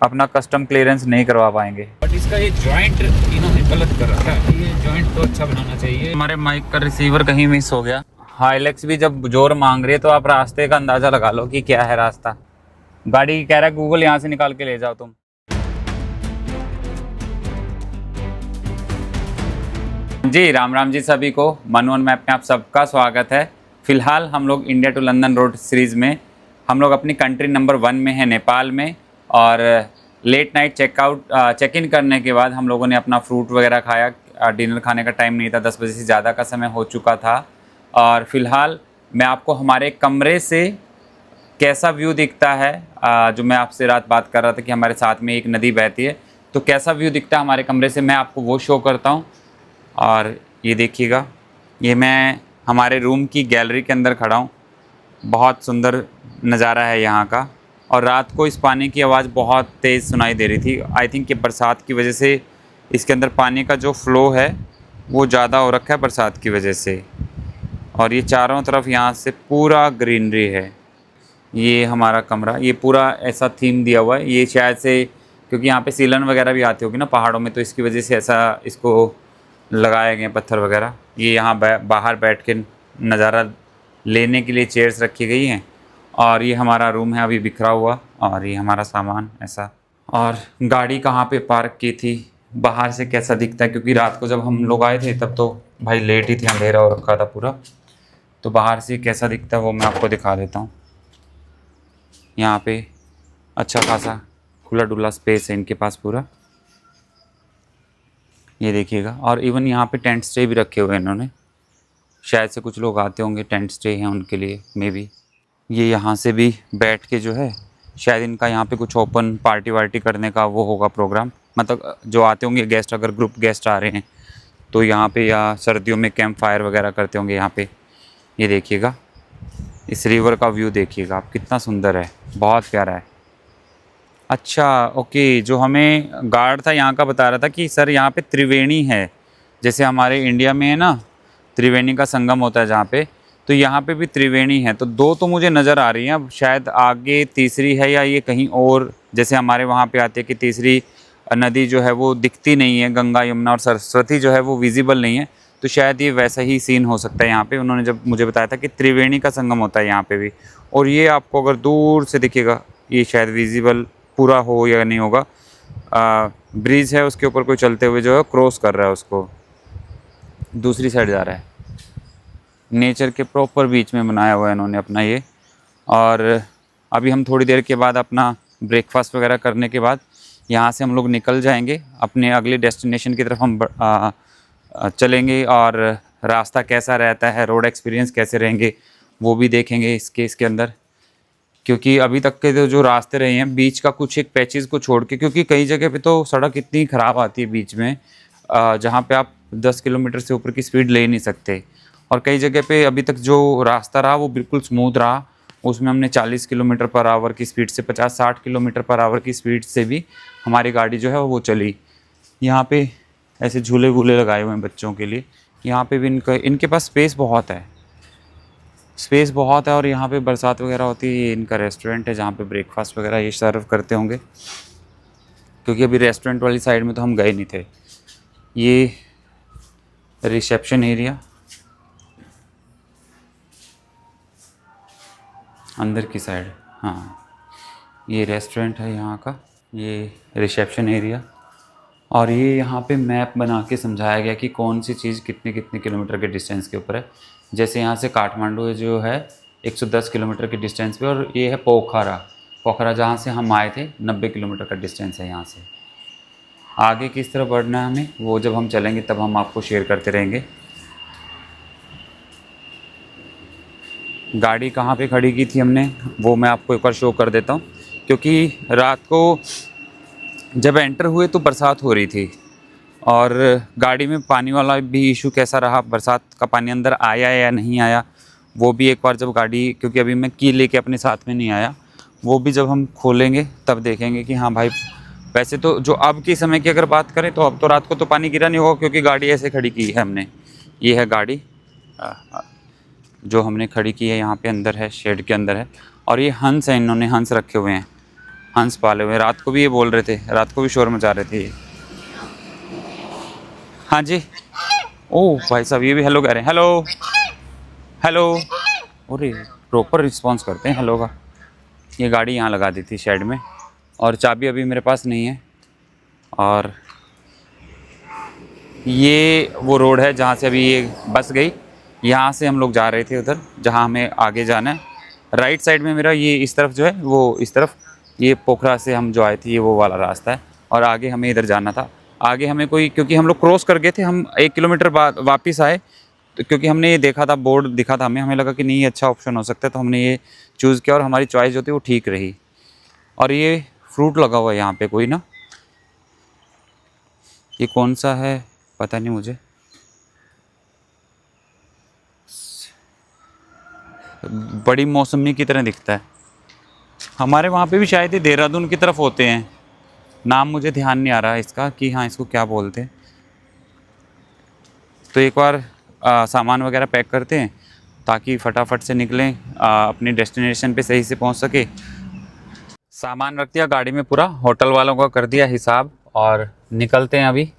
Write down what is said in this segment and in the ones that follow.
अपना custom clearance नहीं करवा पाएंगे। बट इसका ये जॉइंट इन्होंने गलत कर रखा है, ये जॉइंट तो अच्छा बनाना चाहिए। हमारे माइक का रिसीवर कहीं मिस हो गया। हाइलेक्स भी जब जोर मांग रही है तो आप रास्ते का अंदाज़ा लगा लो कि क्या है रास्ता। गाड़ी कह रहा है गूगल यहाँ से निकाल के ले जाओ तुम। जी राम राम जी सभी को, मनवन मैप में आप सबका स्वागत है। फ़िलहाल हम लोग India to London road series में हम लोग अपनी कंट्री नंबर 1 में है, नेपाल में। और लेट नाइट चेक इन करने के बाद हम लोगों ने अपना फ्रूट वगैरह खाया। डिनर खाने का टाइम नहीं था, 10 बजे से ज़्यादा का समय हो चुका था। और फ़िलहाल मैं आपको हमारे कमरे से कैसा व्यू दिखता है, जो मैं आपसे रात बात कर रहा था कि हमारे साथ में एक नदी बहती है, तो कैसा व्यू दिखता है हमारे कमरे से मैं आपको वो शो करता हूँ। और ये देखिएगा, ये मैं हमारे रूम की गैलरी के अंदर खड़ा हूँ। बहुत सुंदर नज़ारा है यहाँ का। और रात को इस पानी की आवाज़ बहुत तेज़ सुनाई दे रही थी। आई थिंक कि बरसात की वजह से इसके अंदर पानी का जो फ़्लो है वो ज़्यादा हो रखा है बरसात की वजह से। और ये चारों तरफ यहाँ से पूरा ग्रीनरी है। ये हमारा कमरा, ये पूरा ऐसा थीम दिया हुआ है। ये शायद से क्योंकि यहाँ पे सीलन वगैरह भी आती होगी ना पहाड़ों में, तो इसकी वजह से ऐसा इसको लगाए गए पत्थर वगैरह। ये यहाँ बाहर बैठ के नज़ारा लेने के लिए चेयर्स रखी गई हैं। और ये हमारा रूम है अभी बिखरा हुआ, और ये हमारा सामान ऐसा। और गाड़ी कहाँ पे पार्क की थी, बाहर से कैसा दिखता है, क्योंकि रात को जब हम लोग आए थे तब तो भाई लेट ही थी, अंधेरा हो रखा था पूरा। तो बाहर से कैसा दिखता है वो मैं आपको दिखा देता हूँ। यहाँ पे अच्छा खासा खुला डुला स्पेस है इनके पास पूरा, ये देखिएगा। और इवन यहाँ पे टेंट स्टे भी रखे हुए हैं इन्होंने, शायद से कुछ लोग आते होंगे, टेंट स्टे हैं उनके लिए मे बी। ये यहाँ से भी बैठ के जो है शायद इनका यहाँ पे कुछ ओपन पार्टी वार्टी करने का वो होगा प्रोग्राम, मतलब जो आते होंगे गेस्ट, अगर ग्रुप गेस्ट आ रहे हैं तो यहाँ पे, या सर्दियों में कैंप फायर वगैरह करते होंगे यहाँ पे। ये देखिएगा, इस रिवर का व्यू देखिएगा आप, कितना सुंदर है, बहुत प्यारा है। अच्छा ओके, जो हमें गार्ड था यहाँ का बता रहा था कि सर यहाँ पे त्रिवेणी है, जैसे हमारे इंडिया में है ना त्रिवेणी का संगम होता है जहाँ पे, तो यहाँ पे भी त्रिवेणी है। तो 2 तो मुझे नज़र आ रही हैं, अब शायद आगे तीसरी है या ये कहीं और, जैसे हमारे वहाँ पे आते हैं कि तीसरी नदी जो है वो दिखती नहीं है, गंगा यमुना और सरस्वती जो है वो विजिबल नहीं है। तो शायद ये वैसा ही सीन हो सकता है यहाँ पे। उन्होंने जब मुझे बताया था कि त्रिवेणी का संगम होता है यहाँ पे भी। और ये आपको अगर दूर से दिखेगा, ये शायद विजिबल पूरा हो या नहीं होगा, ब्रिज है उसके ऊपर कोई चलते हुए जो है क्रॉस कर रहा है, उसको दूसरी साइड जा रहा है। नेचर के प्रॉपर बीच में बनाया हुआ है इन्होंने अपना ये। और अभी हम थोड़ी देर के बाद अपना ब्रेकफास्ट वगैरह करने के बाद यहाँ से हम लोग निकल जाएंगे अपने अगले डेस्टिनेशन की तरफ। हम चलेंगे और रास्ता कैसा रहता है, रोड एक्सपीरियंस कैसे रहेंगे वो भी देखेंगे इसके अंदर। क्योंकि अभी तक के जो रास्ते रहे हैं बीच का कुछ एक पैचेस को छोड़ के, क्योंकि कई जगह पे तो सड़क इतनी ख़राब आती है बीच में, जहाँ पे आप 10 किलोमीटर से ऊपर की स्पीड ले नहीं सकते। और कई जगह पे अभी तक जो रास्ता रहा वो बिल्कुल स्मूथ रहा, उसमें हमने 40 किलोमीटर पर आवर की स्पीड से 50-60 किलोमीटर पर आवर की स्पीड से भी हमारी गाड़ी जो है वो चली। यहाँ पे ऐसे झूले वूले लगाए हुए हैं बच्चों के लिए। यहाँ पे भी इनके पास स्पेस बहुत है, स्पेस बहुत है। और यहाँ पे बरसात वगैरह होती है, ये इनका रेस्टोरेंट है जहाँ पे ब्रेकफास्ट वगैरह ये सर्व करते होंगे, क्योंकि अभी रेस्टोरेंट वाली साइड में तो हम गए नहीं थे। ये रिसेप्शन एरिया अंदर की साइड, हाँ ये रेस्टोरेंट है यहाँ का, ये रिसेप्शन एरिया। और ये यहाँ पे मैप बना के समझाया गया कि कौन सी चीज़ कितने कितने किलोमीटर के डिस्टेंस के ऊपर है। जैसे यहाँ से काठमांडू जो है 110 किलोमीटर के डिस्टेंस पे, और ये है पोखरा जहाँ से हम आए थे 90 किलोमीटर का डिस्टेंस है यहाँ से। आगे किस तरह बढ़ना है हमें वो जब हम चलेंगे तब हम आपको शेयर करते रहेंगे। गाड़ी कहाँ पे खड़ी की थी हमने वो मैं आपको एक बार शो कर देता हूँ, क्योंकि रात को जब एंटर हुए तो बरसात हो रही थी। और गाड़ी में पानी वाला भी इशू कैसा रहा, बरसात का पानी अंदर आया या नहीं आया वो भी एक बार जब गाड़ी, क्योंकि अभी मैं की लेके अपने साथ में नहीं आया, वो भी जब हम खोलेंगे तब देखेंगे कि हाँ भाई। वैसे तो जो अब के समय की अगर बात करें तो अब तो रात को तो पानी गिरा नहीं होगा, क्योंकि गाड़ी ऐसे खड़ी की है हमने। ये है गाड़ी जो हमने खड़ी की है, यहाँ पे अंदर है, शेड के अंदर है। और ये हंस है, इन्होंने हंस रखे हुए हैं, हंस पाले हुए। रात को भी ये बोल रहे थे, रात को भी शोर मचा रहे थे ये। हाँ जी। ओह भाई साहब, ये भी हेलो कह रहे हैं। Hello hello. अरे प्रॉपर रिस्पॉन्स करते हैं हेलो का। ये गाड़ी यहाँ लगा दी थी शेड में, और चाबी अभी मेरे पास नहीं है। और ये वो रोड है जहाँ से अभी ये बस गई। यहाँ से हम लोग जा रहे थे उधर जहाँ हमें आगे जाना है। राइट साइड में मेरा ये इस तरफ जो है वो इस तरफ, ये पोखरा से हम जो आए थे ये वो वाला रास्ता है, और आगे हमें इधर जाना था। आगे हमें कोई, क्योंकि हम लोग क्रॉस कर गए थे, हम 1 किलोमीटर बाद वापस आए, तो क्योंकि हमने ये देखा था, बोर्ड दिखा था हमें लगा कि नहीं ये अच्छा ऑप्शन हो सकता है, तो हमने ये चूज़ किया और हमारी चॉइस जो थी वो ठीक रही। और ये फ्रूट लगा हुआ है यहाँ पे कोई ना, ये कौन सा है पता नहीं मुझे। बड़ी मौसमी की तरह दिखता है। हमारे वहाँ पे भी शायद ये देहरादून की तरफ होते हैं, नाम मुझे ध्यान नहीं आ रहा है इसका कि हाँ इसको क्या बोलते हैं। तो एक बार सामान वगैरह पैक करते हैं ताकि फटाफट से निकलें, अपनी डेस्टिनेशन पे सही से पहुँच सके। सामान रख दिया गाड़ी में पूरा, होटल वालों का कर दिया हिसाब, और निकलते हैं अभी।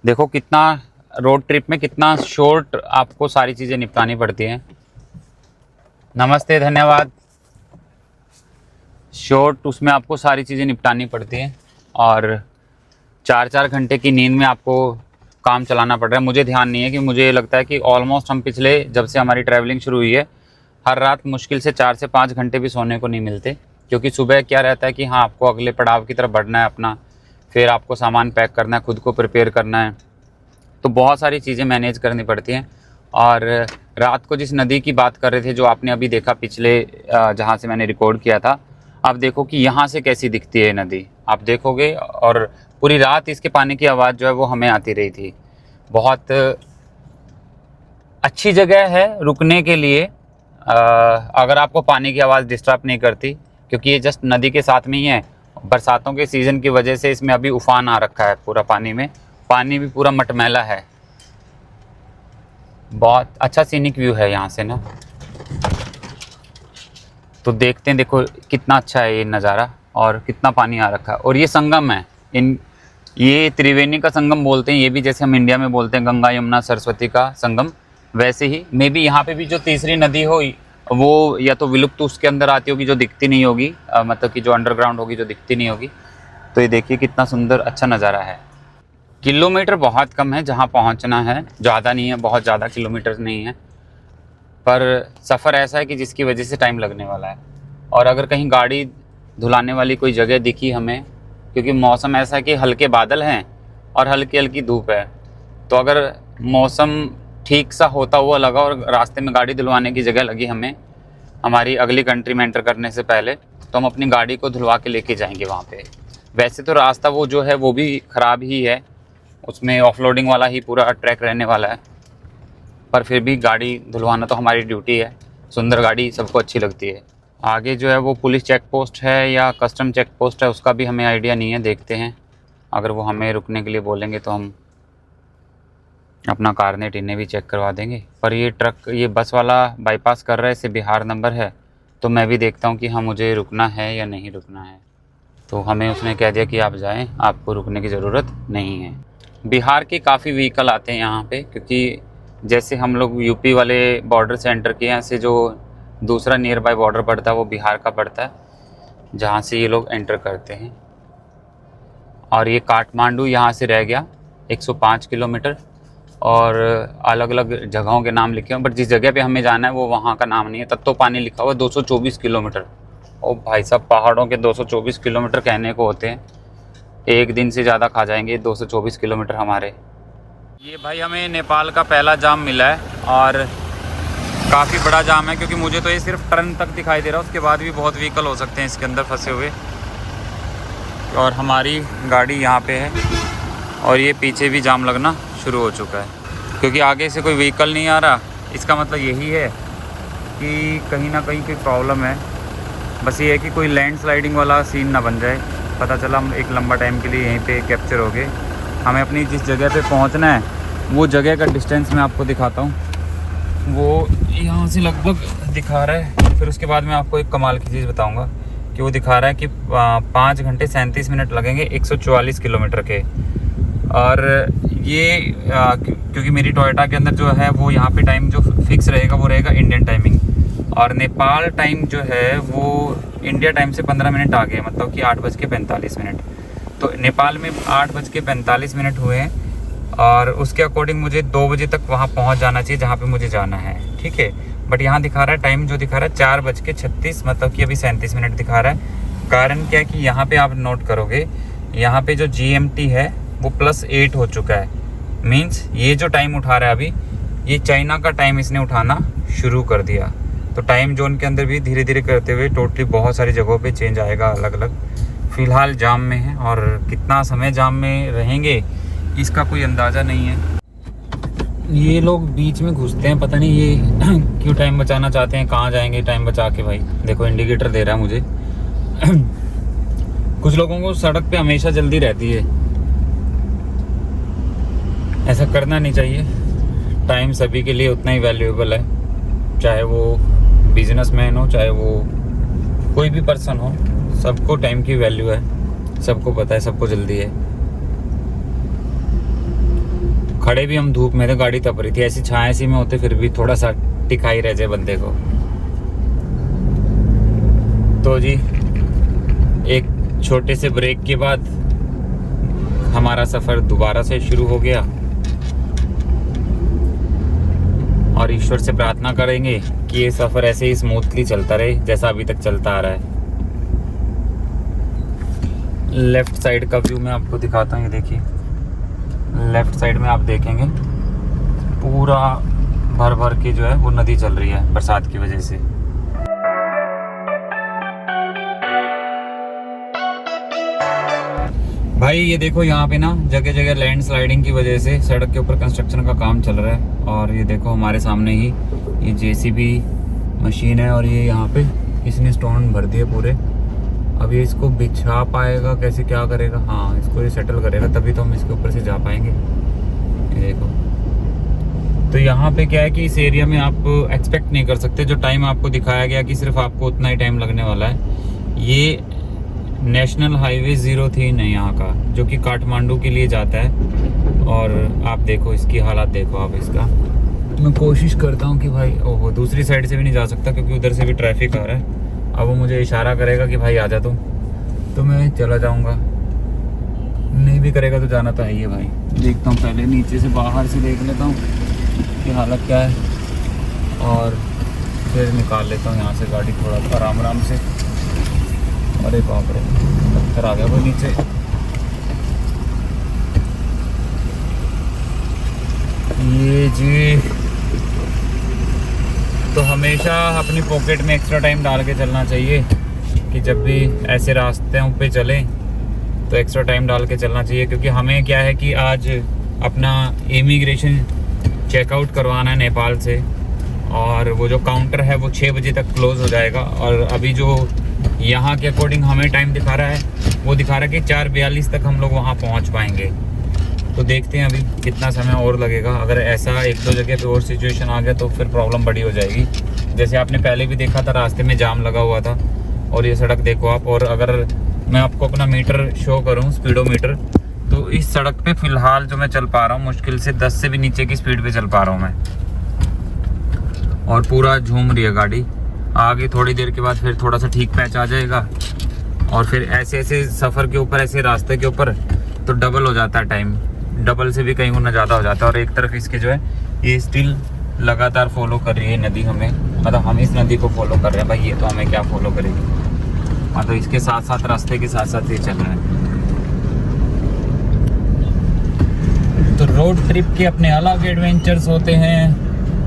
देखो कितना रोड ट्रिप में कितना शॉर्ट आपको सारी चीज़ें निपटानी पड़ती हैं। नमस्ते, धन्यवाद। शॉर्ट उसमें आपको सारी चीज़ें निपटानी पड़ती हैं, और 4-4 घंटे की नींद में आपको काम चलाना पड़ रहा है। मुझे ध्यान नहीं है कि मुझे लगता है कि ऑलमोस्ट हम पिछले जब से हमारी ट्रैवलिंग शुरू हुई है, हर रात मुश्किल से 4 से 5 घंटे भी सोने को नहीं मिलते, क्योंकि सुबह क्या रहता है कि हाँ आपको अगले पड़ाव की तरफ बढ़ना है अपना, फिर आपको सामान पैक करना है, खुद को प्रिपेयर करना है, तो बहुत सारी चीज़ें मैनेज करनी पड़ती हैं। और रात को जिस नदी की बात कर रहे थे जो आपने अभी देखा पिछले जहाँ से मैंने रिकॉर्ड किया था, आप देखो कि यहाँ से कैसी दिखती है नदी, आप देखोगे। और पूरी रात इसके पानी की आवाज़ जो है वो हमें आती रही थी। बहुत अच्छी जगह है रुकने के लिए, अगर आपको पानी की आवाज़ डिस्टर्ब नहीं करती, क्योंकि ये जस्ट नदी के साथ में ही है। बरसातों के सीज़न की वजह से इसमें अभी उफान आ रखा है पूरा पानी में, पानी भी पूरा मटमैला है। बहुत अच्छा सीनिक व्यू है यहाँ से ना, तो देखते हैं। देखो कितना अच्छा है ये नज़ारा, और कितना पानी आ रखा है। और ये संगम है, ये त्रिवेणी का संगम बोलते हैं, ये भी जैसे हम इंडिया में बोलते हैं गंगा यमुना सरस्वती का संगम, वैसे ही मे बी यहाँ पे भी जो तीसरी नदी हो वो या तो विलुप्त उसके अंदर आती होगी जो दिखती नहीं होगी, मतलब कि जो अंडरग्राउंड होगी जो दिखती नहीं होगी। तो ये देखिए कितना सुंदर अच्छा नज़ारा है। किलोमीटर बहुत कम है जहाँ पहुँचना है, ज़्यादा नहीं है, बहुत ज़्यादा किलोमीटर नहीं है, पर सफ़र ऐसा है कि जिसकी वजह से टाइम लगने वाला है। और अगर कहीं गाड़ी धुलाने वाली कोई जगह दिखी हमें, क्योंकि मौसम ऐसा है कि हल्के बादल हैं और हल्की हल्की धूप है, तो अगर मौसम ठीक सा होता हुआ लगा और रास्ते में गाड़ी धुलवाने की जगह लगी हमें हमारी अगली कंट्री में एंटर करने से पहले, तो हम अपनी गाड़ी को धुलवा के लेके जाएंगे वहाँ पे। वैसे तो रास्ता वो जो है वो भी ख़राब ही है, उसमें ऑफलोडिंग वाला ही पूरा ट्रैक रहने वाला है, पर फिर भी गाड़ी धुलवाना तो हमारी ड्यूटी है। सुंदर गाड़ी सबको अच्छी लगती है। आगे जो है वो पुलिस चेक पोस्ट है या कस्टम चेक पोस्ट है, उसका भी हमें आइडिया नहीं है, देखते हैं। अगर वो हमें रुकने के लिए बोलेंगे तो हम अपना कारनेट इन्हें भी चेक करवा देंगे। पर ये ट्रक, ये बस वाला बाईपास कर रहा है, इसे बिहार नंबर है, तो मैं भी देखता हूँ कि हाँ मुझे रुकना है या नहीं रुकना है। तो हमें उसने कह दिया कि आप जाएँ, आपको रुकने की ज़रूरत नहीं है। बिहार के काफ़ी व्हीकल आते हैं यहाँ पे, क्योंकि जैसे हम लोग यूपी वाले बॉर्डर से एंटर किए, यहाँ से जो दूसरा नियर बाय बॉर्डर पड़ता है वो बिहार का पड़ता है, जहाँ से ये लोग एंटर करते हैं। और ये काठमांडू यहाँ से रह गया 105 किलोमीटर, और अलग अलग जगहों के नाम लिखे हैं, बट जिस जगह पे हमें जाना है वो वहाँ का नाम नहीं है। तत्तोपानी लिखा हुआ है 224 किलोमीटर। ओ भाई साहब, पहाड़ों के 224 किलोमीटर कहने को होते हैं, एक दिन से ज़्यादा खा जाएंगे 224 किलोमीटर हमारे। ये भाई हमें नेपाल का पहला जाम मिला है, और काफ़ी बड़ा जाम है, क्योंकि मुझे तो ये सिर्फ टर्न तक दिखाई दे रहा है, उसके बाद भी बहुत व्हीकल हो सकते हैं इसके अंदर फंसे हुए। और हमारी गाड़ी यहाँ पे है, और ये पीछे भी जाम लगना शुरू हो चुका है, क्योंकि आगे से कोई व्हीकल नहीं आ रहा। इसका मतलब यही है कि कहीं ना कहीं कोई प्रॉब्लम है। बस ये है कि कोई लैंडस्लाइडिंग वाला सीन ना बन जाए। पता चला हम एक लंबा टाइम के लिए यहीं पे कैप्चर हो गए। हमें अपनी जिस जगह पे पहुंचना है वो जगह का डिस्टेंस मैं आपको दिखाता हूँ, वो यहाँ से लगभग दिखा रहा है। फिर उसके बाद मैं आपको एक कमाल की चीज़ बताऊँगा। कि वो दिखा रहा है कि 5 घंटे 37 मिनट लगेंगे 144 किलोमीटर के। और ये क्योंकि मेरी टोयोटा के अंदर जो है वो यहाँ पे टाइम जो फिक्स रहेगा वो रहेगा इंडियन टाइमिंग, और नेपाल टाइम जो है वो इंडिया टाइम से 15 मिनट आगे है, मतलब कि 8:45। तो नेपाल में 8:45 हुए हैं, और उसके अकॉर्डिंग मुझे 2 बजे तक वहाँ पहुँच जाना चाहिए जहाँ पे मुझे जाना है, ठीक है। बट यहाँ दिखा रहा है टाइम जो दिखा रहा है 4:36, मतलब कि अभी 37 मिनट दिखा रहा है। कारण क्या है कि यहाँ पे आप नोट करोगे, यहाँ पे जो GMT है वो +8 हो चुका है। मीन्स ये जो टाइम उठा रहा है अभी, ये चाइना का टाइम इसने उठाना शुरू कर दिया। तो टाइम जोन के अंदर भी धीरे धीरे करते हुए टोटली बहुत सारी जगहों पे चेंज आएगा अलग अलग। फ़िलहाल जाम में है, और कितना समय जाम में रहेंगे इसका कोई अंदाज़ा नहीं है। ये लोग बीच में घुसते हैं, पता नहीं ये क्यों टाइम बचाना चाहते हैं। कहाँ जाएंगे टाइम बचा के भाई। देखो इंडिकेटर दे रहा है मुझे। कुछ लोगों को सड़क पे हमेशा जल्दी रहती है, ऐसा करना नहीं चाहिए। टाइम सभी के लिए उतना ही वैल्यूएबल है, चाहे वो बिजनेसमैन हो, चाहे वो कोई भी पर्सन हो, सबको टाइम की वैल्यू है, सबको पता है, सबको जल्दी है। खड़े भी हम धूप में थे, गाड़ी तप रही थी, ऐसी छाया सी में होते फिर भी थोड़ा सा टिकाई रह जाए बंदे को। तो जी एक छोटे से ब्रेक के बाद हमारा सफ़र दोबारा से शुरू हो गया, और ईश्वर से प्रार्थना करेंगे कि ये सफ़र ऐसे ही स्मूथली चलता रहे जैसा अभी तक चलता आ रहा है। लेफ़्ट साइड का व्यू मैं आपको दिखाता हूँ, ये देखिए। लेफ़्ट साइड में आप देखेंगे पूरा भर भर के जो है वो नदी चल रही है बरसात की वजह से। भाई ये देखो यहाँ पे ना जगह जगह लैंड स्लाइडिंग की वजह से सड़क के ऊपर कंस्ट्रक्शन का काम चल रहा है। और ये देखो हमारे सामने ही ये JCB मशीन है, और ये यहाँ पे इसने स्टोन भर दिए पूरे। अब ये इसको बिछा पाएगा कैसे, क्या करेगा? हाँ, इसको ये सेटल करेगा तभी तो हम इसके ऊपर से जा पाएंगे। ये देखो, तो यहाँ पे क्या है कि इस एरिया में आप एक्सपेक्ट नहीं कर सकते। जो टाइम आपको दिखाया गया कि सिर्फ आपको उतना ही टाइम लगने वाला है, ये नेशनल हाईवे 03 है यहाँ का, जो कि काठमांडू के लिए जाता है। और आप देखो इसकी हालत देखो आप इसका। मैं कोशिश करता हूँ कि भाई, ओहो दूसरी साइड से भी नहीं जा सकता क्योंकि उधर से भी ट्रैफिक आ रहा है। अब वो मुझे इशारा करेगा कि भाई आ जा तुम, तो मैं चला जाऊँगा। नहीं भी करेगा तो जाना तो है ही भाई। देखता हूँ पहले नीचे से बाहर से देख लेता हूँ कि हालत क्या है, और फिर निकाल लेता हूँ यहाँ से गाड़ी थोड़ा आराम आराम से। अरे बाप रे, पत्थर आ गया वो नीचे। ये जी, तो हमेशा अपनी पॉकेट में एक्स्ट्रा टाइम डाल के चलना चाहिए कि जब भी ऐसे रास्तों पे चलें तो एक्स्ट्रा टाइम डाल के चलना चाहिए। क्योंकि हमें क्या है कि आज अपना इमिग्रेशन चेकआउट करवाना है नेपाल से, और वो जो काउंटर है वो 6 बजे तक क्लोज़ हो जाएगा। और अभी जो यहाँ के अकॉर्डिंग हमें टाइम दिखा रहा है वो दिखा रहा है कि 4:42 तक हम लोग वहाँ पहुँच पाएंगे। तो देखते हैं अभी कितना समय और लगेगा। अगर ऐसा 1-2 जगह पे और सिचुएशन आ गया तो फिर प्रॉब्लम बड़ी हो जाएगी। जैसे आपने पहले भी देखा था, रास्ते में जाम लगा हुआ था, और ये सड़क देखो आप। और अगर मैं आपको अपना मीटर शो करूँ, स्पीडोमीटर, तो इस सड़क पे फ़िलहाल जो मैं चल पा रहा हूँ मुश्किल से 10 से भी नीचे की स्पीड पे चल पा रहा हूँ मैं, और पूरा झूम रही है गाड़ी। आगे थोड़ी देर के बाद फिर थोड़ा सा ठीक पैच आ जाएगा, और फिर ऐसे ऐसे सफ़र के ऊपर, ऐसे रास्ते के ऊपर तो डबल हो जाता है टाइम, डबल से भी कहीं गुना ज़्यादा हो जाता है। और एक तरफ इसके जो है ये स्टिल लगातार फॉलो कर रही है नदी हमें, मतलब हम इस नदी को फॉलो कर रहे हैं भाई। ये तो हमें क्या फॉलो करेगी, हाँ। तो इसके साथ साथ रास्ते के साथ साथ ये चल रहा है। तो रोड ट्रिप के अपने अलग एडवेंचर्स होते हैं,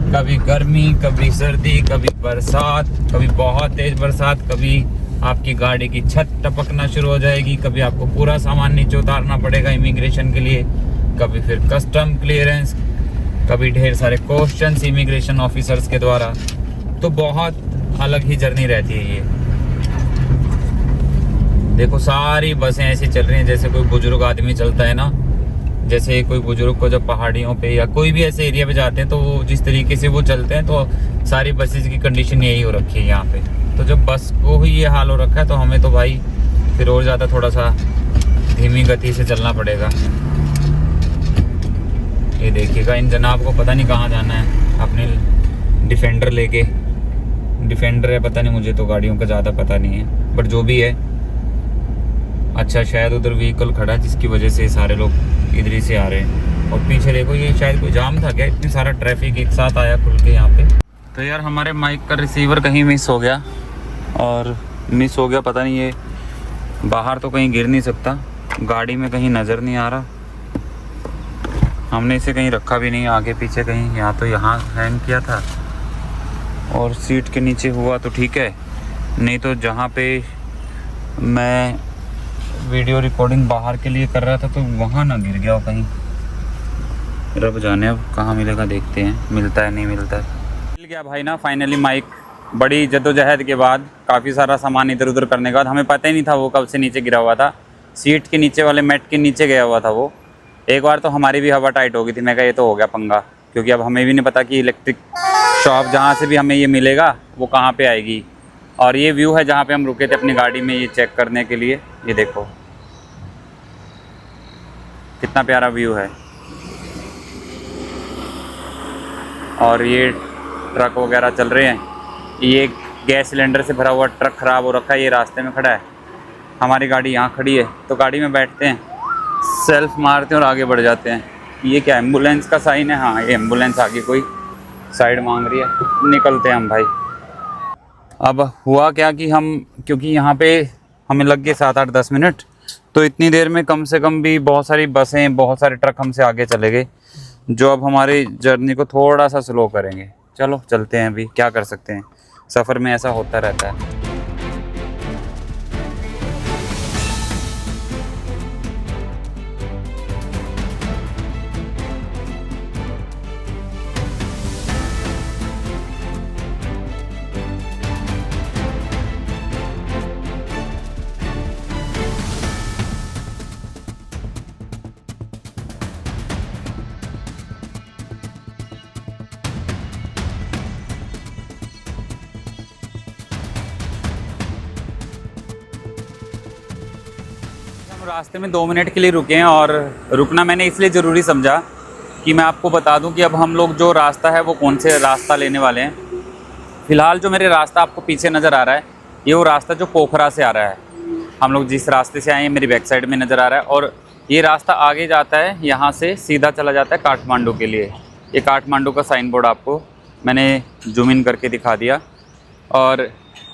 कभी गर्मी, कभी सर्दी, कभी बरसात, कभी बहुत तेज बरसात, कभी आपकी गाड़ी की छत टपकना शुरू हो जाएगी, कभी आपको पूरा सामान नीचे उतारना पड़ेगा इमिग्रेशन के लिए, कभी फिर कस्टम क्लियरेंस, कभी ढेर सारे क्वेश्चंस इमिग्रेशन ऑफिसर्स के द्वारा। तो बहुत अलग ही जर्नी रहती है ये। देखो सारी बसें ऐसी चल रही हैं जैसे कोई बुजुर्ग आदमी चलता है ना, जैसे कोई बुजुर्ग को जब पहाड़ियों पे या कोई भी ऐसे एरिया पे जाते हैं तो वो जिस तरीके से वो चलते हैं, तो सारी बसेस की कंडीशन यही हो रखी है यहाँ पे। तो जब बस को ही ये हाल हो रखा है तो हमें तो भाई फिर और ज़्यादा थोड़ा सा धीमी गति से चलना पड़ेगा। ये देखिएगा, इन जनाब को पता नहीं कहाँ जाना है अपने डिफेंडर लेके। डिफेंडर है पता नहीं, मुझे तो गाड़ियों का ज़्यादा पता नहीं है, बट जो भी है। अच्छा, शायद उधर व्हीकल खड़ा है जिसकी वजह से सारे लोग इधर ही से आ रहे हैं। और पीछे देखो, ये शायद कोई जाम था क्या, इतनी सारा ट्रैफिक एक साथ आया खुल के यहाँ पे। तो यार हमारे माइक का रिसीवर कहीं मिस हो गया, और मिस हो गया पता नहीं, ये बाहर तो कहीं गिर नहीं सकता, गाड़ी में कहीं नज़र नहीं आ रहा। हमने इसे कहीं रखा भी नहीं आगे पीछे कहीं, यहाँ तो यहाँ हैंग किया था। और सीट के नीचे हुआ तो ठीक है, नहीं तो जहाँ पे मैं वीडियो रिकॉर्डिंग बाहर के लिए कर रहा था तो वहाँ ना गिर गया हो कहीं। रब जाने अब कहाँ मिलेगा, देखते हैं मिलता है नहीं मिलता है। मिल गया भाई ना फाइनली माइक। बड़ी जद्दोजहद के बाद, काफ़ी सारा सामान इधर उधर करने के बाद, हमें पता ही नहीं था वो कब से नीचे गिरा हुआ था। सीट के नीचे वाले मैट के नीचे गया हुआ था वो। एक बार तो हमारी भी हवा टाइट हो गई थी, मैं कहा ये तो हो गया पंगा, क्योंकि अब हमें भी नहीं पता कि इलेक्ट्रिक शॉप जहाँ से भी हमें ये मिलेगा वो कहाँ पे आएगी। और ये व्यू है जहाँ पे हम रुके थे अपनी गाड़ी में ये चेक करने के लिए। ये देखो कितना प्यारा व्यू है। और ये ट्रक वगैरह चल रहे हैं। ये गैस सिलेंडर से भरा हुआ ट्रक ख़राब हो रखा है, ये रास्ते में खड़ा है। हमारी गाड़ी यहाँ खड़ी है तो गाड़ी में बैठते हैं, सेल्फ मारते हैं और आगे बढ़ जाते हैं। ये क्या एम्बुलेंस का साइन है? हाँ, ये एम्बुलेंस आगे कोई साइड मांग रही है। निकलते हैं हम भाई। अब हुआ क्या कि क्योंकि यहाँ पे हमें लग गए 7-8-10 मिनट, तो इतनी देर में कम से कम भी बहुत सारी बसें, बहुत सारे ट्रक हमसे आगे चले गए, जो अब हमारी जर्नी को थोड़ा सा स्लो करेंगे। चलो चलते हैं, अभी क्या कर सकते हैं, सफ़र में ऐसा होता रहता है। रास्ते में 2 मिनट के लिए रुके हैं, और रुकना मैंने इसलिए ज़रूरी समझा कि मैं आपको बता दूं कि अब हम लोग जो रास्ता है वो कौन से रास्ता लेने वाले हैं। फ़िलहाल जो मेरे रास्ता आपको पीछे नज़र आ रहा है, ये वो रास्ता जो पोखरा से आ रहा है। हम लोग जिस रास्ते से आए हैं मेरी बैक साइड में नज़र आ रहा है, और ये रास्ता आगे जाता है, यहाँ से सीधा चला जाता है काठमांडू के लिए। ये काठमांडू का साइन बोर्ड आपको मैंने जूम इन करके दिखा दिया। और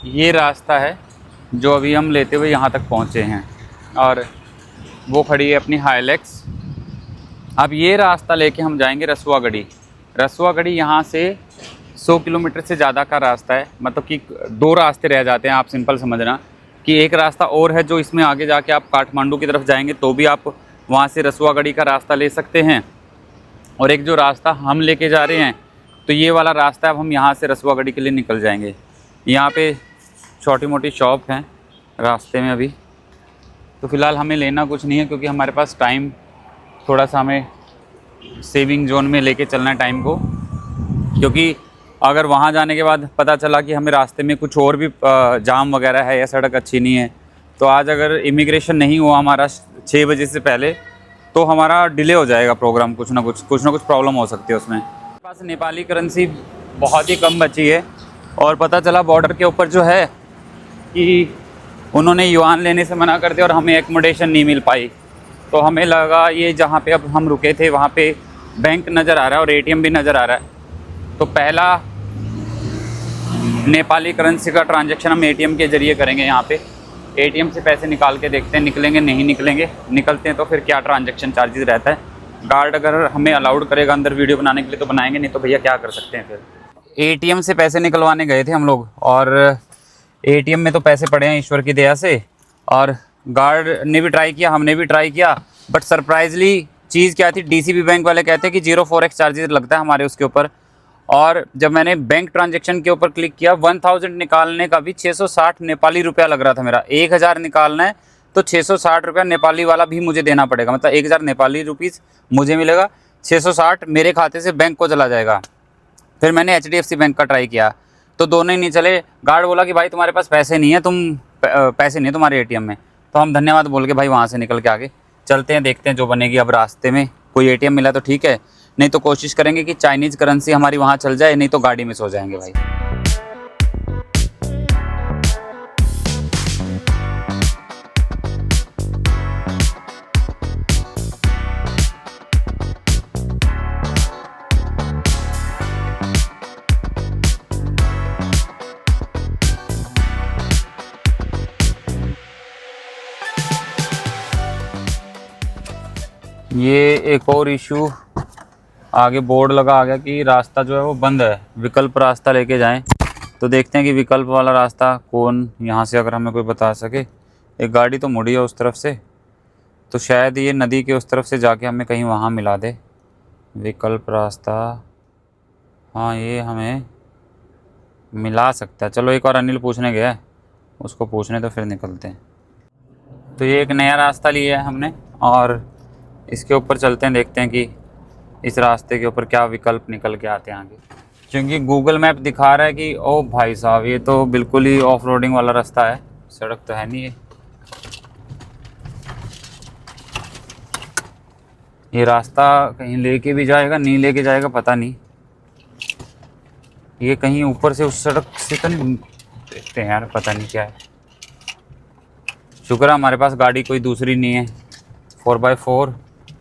ये रास्ता है जो अभी हम लेते हुए यहाँ तक पहुँचे हैं, और वो खड़ी है अपनी हाइलेक्स। अब ये रास्ता लेके हम जाएंगे रसुआगढ़ी। रसुआगढ़ी यहाँ से 100 किलोमीटर से ज़्यादा का रास्ता है, मतलब कि 2 रास्ते रह जाते हैं। आप सिंपल समझना कि एक रास्ता और है जो इसमें आगे जाके आप काठमांडू की तरफ जाएंगे तो भी आप वहाँ से रसुआगढ़ी का रास्ता ले सकते हैं। और एक जो रास्ता हम लेके जा रहे हैं तो ये वाला रास्ता अब हम यहाँ से रसुआगढ़ी के लिए निकल जाएंगे। यहाँ पे छोटी मोटी शॉप हैं रास्ते में अभी, तो फ़िलहाल हमें लेना कुछ नहीं है, क्योंकि हमारे पास टाइम थोड़ा सा, हमें सेविंग जोन में लेके चलना है टाइम को। क्योंकि अगर वहाँ जाने के बाद पता चला कि हमें रास्ते में कुछ और भी जाम वगैरह है या सड़क अच्छी नहीं है, तो आज अगर इमिग्रेशन नहीं हुआ हमारा 6 बजे से पहले, तो हमारा डिले हो जाएगा प्रोग्राम। कुछ ना कुछ प्रॉब्लम हो सकती है उसमें। हमारे पास नेपाली करेंसी बहुत ही कम बची है, और पता चला बॉर्डर के ऊपर जो है कि उन्होंने युआन लेने से मना कर दिया और हमें एकोमोडेशन नहीं मिल पाई। तो हमें लगा ये जहाँ पे अब हम रुके थे वहाँ पे बैंक नज़र आ रहा है और एटीएम भी नज़र आ रहा है, तो पहला नेपाली करेंसी का ट्रांजैक्शन हम एटीएम के ज़रिए करेंगे। यहाँ पे एटीएम से पैसे निकाल के देखते हैं निकलेंगे नहीं निकलेंगे। निकलते हैं तो फिर क्या ट्रांजैक्शन चार्जेस रहता है। गार्ड अगर हमें अलाउड करेगा अंदर वीडियो बनाने के लिए तो बनाएंगे, नहीं तो भैया क्या कर सकते हैं। फिर एटीएम से पैसे निकलवाने गए थे हम लोग, और एटीएम में तो पैसे पड़े हैं ईश्वर की दया से, और गार्ड ने भी ट्राई किया, हमने भी ट्राई किया, बट सरप्राइजली चीज़ क्या थी, डीसीबी बैंक वाले कहते हैं कि 0 फॉरेक्स चार्जेस लगता है हमारे उसके ऊपर। और जब मैंने बैंक ट्रांजैक्शन के ऊपर क्लिक किया, 1000 निकालने का भी 660 नेपाली रुपया लग रहा था मेरा। 1000 निकालना है तो 660 रुपया नेपाली वाला भी मुझे देना पड़ेगा, मतलब 1000 नेपाली रुपीज़ मुझे मिलेगा, 660 मेरे खाते से बैंक को चला जाएगा। फिर मैंने HDFC बैंक का ट्राई किया तो दोनों ही नहीं चले। गार्ड बोला कि भाई तुम्हारे पास पैसे नहीं है, पैसे नहीं है तुम्हारे एटीएम में। तो हम धन्यवाद बोल के भाई वहाँ से निकल के आगे चलते हैं, देखते हैं जो बनेगी। अब रास्ते में कोई एटीएम मिला तो ठीक है, नहीं तो कोशिश करेंगे कि चाइनीज़ करेंसी हमारी वहाँ चल जाए, नहीं तो गाड़ी में सो जाएंगे भाई। ये एक और इशू, आगे बोर्ड लगा आ गया कि रास्ता जो है वो बंद है, विकल्प रास्ता लेके जाएं। तो देखते हैं कि विकल्प वाला रास्ता कौन यहाँ से अगर हमें कोई बता सके। एक गाड़ी तो मुड़ी है उस तरफ से, तो शायद ये नदी के उस तरफ से जाके हमें कहीं वहाँ मिला दे विकल्प रास्ता। हाँ ये हमें मिला सकता है। चलो एक बार अनिल पूछने गया है, उसको पूछने तो फिर निकलते हैं। तो ये एक नया रास्ता लिया है हमने और इसके ऊपर चलते हैं, देखते हैं कि इस रास्ते के ऊपर क्या विकल्प निकल के आते हैं आगे। क्योंकि गूगल मैप दिखा रहा है कि ओ भाई साहब ये तो बिल्कुल ही ऑफ रोडिंग वाला रास्ता है, सड़क तो है नहीं ये रास्ता कहीं लेके भी जाएगा नहीं लेके जाएगा पता नहीं। ये कहीं ऊपर से उस सड़क से तो नहीं, देखते हैं यार पता नहीं क्या है। शुक्र है हमारे पास गाड़ी कोई दूसरी नहीं है 4x4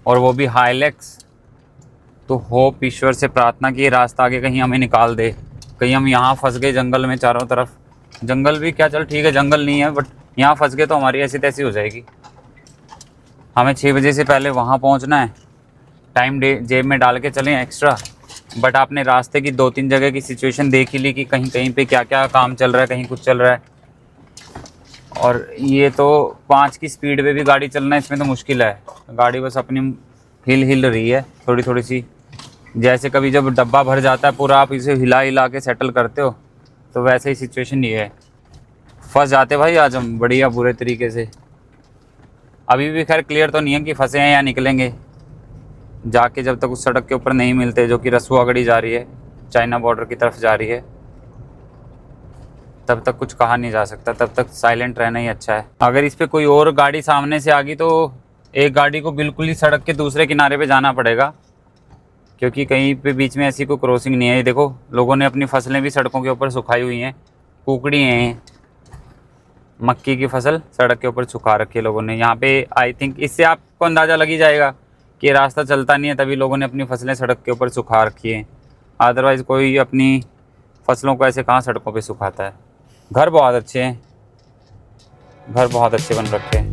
और वो भी हाईलैक्स। तो होप ईश्वर से प्रार्थना कि ये रास्ता आगे कहीं हमें निकाल दे, कहीं हम यहाँ फंस गए जंगल में। चारों तरफ जंगल भी क्या, चल ठीक है जंगल नहीं है, बट यहाँ फंस गए तो हमारी ऐसी तैसी हो जाएगी। हमें 6 बजे से पहले वहाँ पहुँचना है, टाइम जेब में डाल के चलें एक्स्ट्रा। बट आपने रास्ते की 2-3 जगह की सिचुएशन देख ही ली कि कहीं कहीं पे क्या क्या काम चल रहा है, कहीं कुछ चल रहा है। और ये तो 5 की स्पीड पे भी गाड़ी चलना इसमें तो मुश्किल है। गाड़ी बस अपनी हिल रही है थोड़ी थोड़ी सी, जैसे कभी जब डब्बा भर जाता है पूरा आप इसे हिला हिला के सेटल करते हो, तो वैसे ही सिचुएशन ये है। फंस जाते भाई आज हम बढ़िया बुरे तरीके से। अभी भी खैर क्लियर तो नहीं है कि फंसे हैं या निकलेंगे, जाके जब तक उस सड़क के ऊपर नहीं मिलते जो कि रसुआगढ़ी जा रही है, चाइना बॉर्डर की तरफ जा रही है, तब तक कुछ कहा नहीं जा सकता। तब तक साइलेंट रहना ही अच्छा है। अगर इस पर कोई और गाड़ी सामने से आ गई तो एक गाड़ी को बिल्कुल ही सड़क के दूसरे किनारे पे जाना पड़ेगा, क्योंकि कहीं पे बीच में ऐसी कोई क्रॉसिंग नहीं है। ये देखो लोगों ने अपनी फसलें भी सड़कों के ऊपर सुखाई हुई हैं, कुकड़ी हैं, मक्की की फसल सड़क के ऊपर सुखा रखी है लोगों ने यहाँ पे। आई थिंक इससे आपको अंदाज़ा लग ही जाएगा कि रास्ता चलता नहीं है, तभी लोगों ने अपनी फसलें सड़क के ऊपर सुखा रखी हैं। अदरवाइज़ कोई अपनी फसलों को ऐसे कहाँ सड़कों पे सुखाता है। घर बहुत अच्छे हैं, घर बहुत अच्छे बन रखे हैं।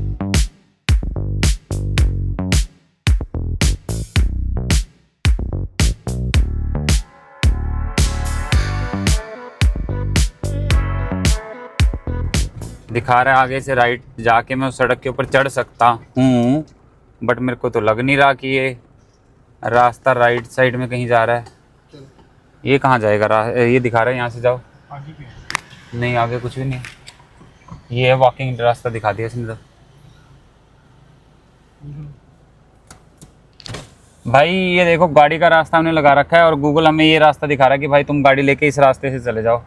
दिखा रहा है आगे से राइट जाके मैं उस सड़क के ऊपर चढ़ सकता हूँ, बट मेरे को तो लग नहीं रहा कि ये रास्ता राइट साइड में कहीं जा रहा है। ये कहाँ जाएगा? ये दिखा रहा है यहाँ से जाओ, आगे नहीं आगे कुछ भी नहीं। ये है वॉकिंग रास्ता दिखा दिया इसने तो। भाई ये देखो गाड़ी का रास्ता हमने लगा रखा है और गूगल हमें ये रास्ता दिखा रहा है कि भाई तुम गाड़ी लेके इस रास्ते से चले जाओ।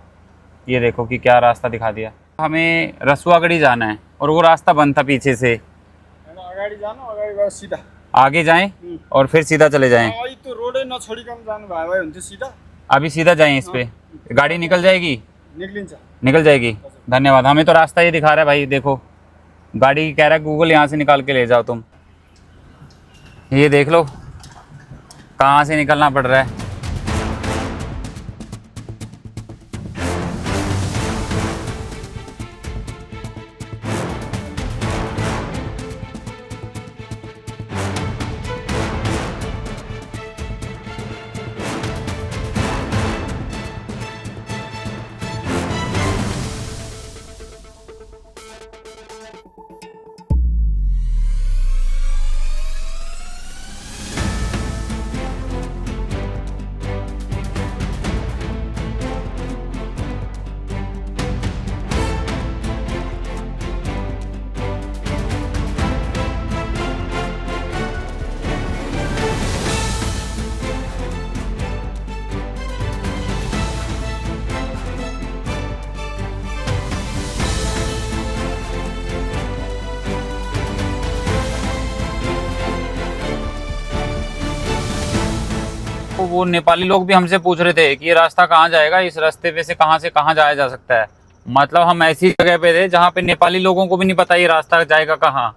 ये देखो कि क्या रास्ता दिखा दिया। हमें रसुआगढ़ी जाना है और वो रास्ता बंद था पीछे से। अगाडि जानु, अगाडि सीधा आगे जाएं और फिर सीधा चले जाएं। तो रोडै नछोडिकन जानु भयो भए हुन्थ्यो सीधा। अभी सीधा जाएं इस पे, गाड़ी निकल जाएगी, निक्लिन्छ। निकल जाएगी। धन्यवाद। हमें तो रास्ता ये दिखा रहा है भाई, देखो गाड़ी कह रहा है गूगल यहाँ से निकाल के ले जाओ तुम। ये देख लो कहाँ से निकलना पड़ रहा है। वो नेपाली लोग भी हमसे पूछ रहे थे कि ये रास्ता कहाँ जाएगा, इस रास्ते पे से कहाँ जाया जा सकता है। मतलब हम ऐसी जगह पे थे जहाँ पे नेपाली लोगों को भी नहीं पता ये रास्ता जाएगा कहाँ।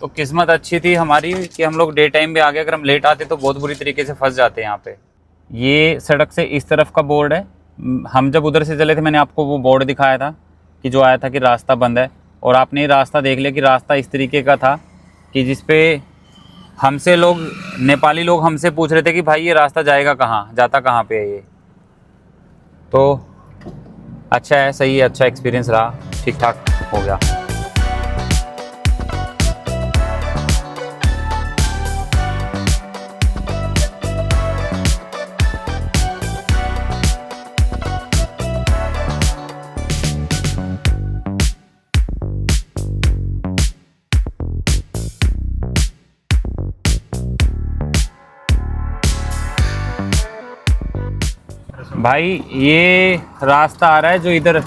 तो किस्मत अच्छी थी हमारी कि हम लोग डे टाइम पे आ गए, अगर हम लेट आते तो बहुत बुरी तरीके से फंस जाते यहाँ पे। ये सड़क से इस तरफ का बोर्ड है, हम जब उधर से चले थे मैंने आपको वो बोर्ड दिखाया था कि जो आया था कि रास्ता बंद है, और आपने रास्ता देख लिया कि रास्ता इस तरीके का था कि जिस पे हमसे लोग, नेपाली लोग हमसे पूछ रहे थे कि भाई ये रास्ता जाएगा कहाँ, जाता कहाँ पे है ये। तो अच्छा है, सही है, अच्छा एक्सपीरियंस रहा, ठीक ठाक हो गया। भाई ये रास्ता आ रहा है जो इधर,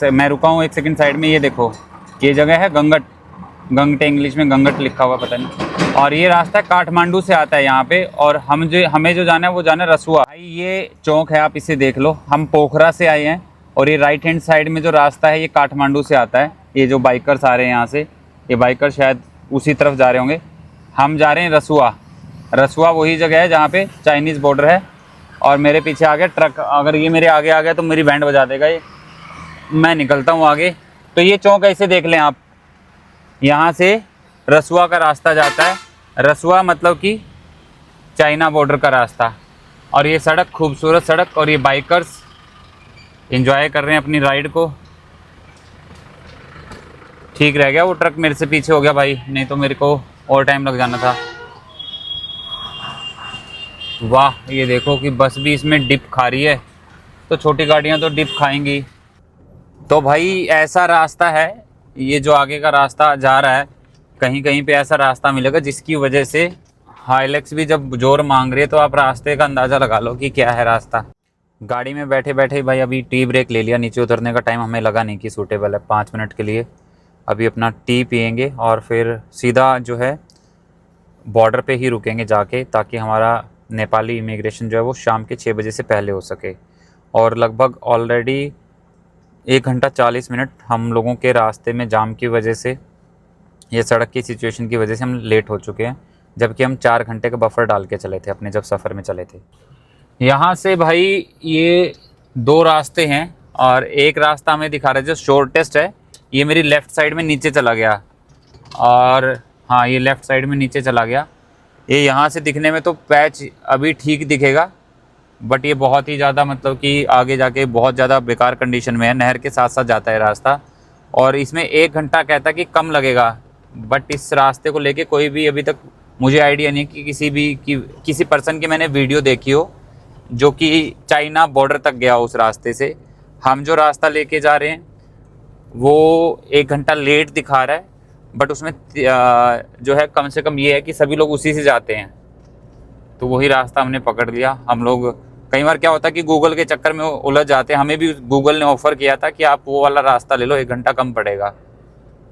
मैं रुका हूँ एक सेकंड साइड में, ये देखो ये जगह है गंगट, गंगटे इंग्लिश में गंगट लिखा हुआ पता नहीं। और ये रास्ता काठमांडू से आता है यहाँ पे, और हमें जो जाना है वो जाना है रसुआ। भाई ये चौक है, आप इसे देख लो, हम पोखरा से आए हैं और ये राइट हैंड साइड में जो रास्ता है ये काठमांडू से आता है। ये जो बाइकर्स आ रहे हैं यहाँ से, ये बाइकर शायद उसी तरफ जा रहे होंगे। हम जा रहे हैं रसुआ। रसुआ वही जगह है जहाँ पे चाइनीज़ बॉर्डर है। और मेरे पीछे आ गया ट्रक, अगर ये मेरे आगे आ गया तो मेरी बैंड बजा देगा ये। मैं निकलता हूँ आगे। तो ये चौक ऐसे देख लें आप, यहाँ से रसुआ का रास्ता जाता है। रसुआ मतलब कि चाइना बॉर्डर का रास्ता। और ये सड़क खूबसूरत सड़क, और ये बाइकर्स एंजॉय कर रहे हैं अपनी राइड को। ठीक रह गया वो ट्रक मेरे से पीछे हो गया भाई, नहीं तो मेरे को और टाइम लग जाना था। वाह, ये देखो कि बस भी इसमें डिप खा रही है, तो छोटी गाड़ियां तो डिप खाएंगी। तो भाई ऐसा रास्ता है, ये जो आगे का रास्ता जा रहा है, कहीं कहीं पे ऐसा रास्ता मिलेगा जिसकी वजह से हाइलक्स भी जब जोर मांग रही है तो आप रास्ते का अंदाज़ा लगा लो कि क्या है रास्ता। गाड़ी में बैठे बैठे भाई अभी टी ब्रेक ले लिया, नीचे उतरने का टाइम हमें लगा नहीं कि सूटेबल है 5 मिनट के लिए। अभी अपना टी पियेंगे और फिर सीधा जो है बॉर्डर पे ही रुकेंगे जाके, ताकि हमारा नेपाली इमिग्रेशन जो है वो शाम के 6 बजे से पहले हो सके। और लगभग ऑलरेडी 1 घंटा 40 मिनट हम लोगों के रास्ते में जाम की वजह से, ये सड़क की सिचुएशन की वजह से हम लेट हो चुके हैं, जबकि हम 4 घंटे का बफर डाल के चले थे अपने जब सफ़र में चले थे। यहाँ से भाई ये 2 रास्ते हैं, और एक रास्ता हमें दिखा रहा है जो शॉर्टेस्ट है, ये मेरी लेफ़्ट साइड में नीचे चला गया। और हाँ, ये लेफ़्ट साइड में नीचे चला गया। ये यहाँ से दिखने में तो पैच अभी ठीक दिखेगा, बट ये बहुत ही ज़्यादा मतलब कि आगे जाके बहुत ज़्यादा बेकार कंडीशन में है। नहर के साथ साथ जाता है रास्ता, और इसमें 1 घंटा कहता कि कम लगेगा, बट इस रास्ते को लेके कोई भी अभी तक मुझे आइडिया नहीं कि किसी पर्सन की मैंने वीडियो देखी हो जो कि चाइना बॉर्डर तक गया उस रास्ते से। हम जो रास्ता लेके जा रहे हैं वो 1 घंटा लेट दिखा रहा है, बट उसमें जो है कम से कम ये है कि सभी लोग उसी से जाते हैं, तो वही रास्ता हमने पकड़ लिया। हम लोग कई बार क्या होता है कि गूगल के चक्कर में उलझ जाते हैं, हमें भी गूगल ने ऑफ़र किया था कि आप वो वाला रास्ता ले लो, 1 घंटा कम पड़ेगा,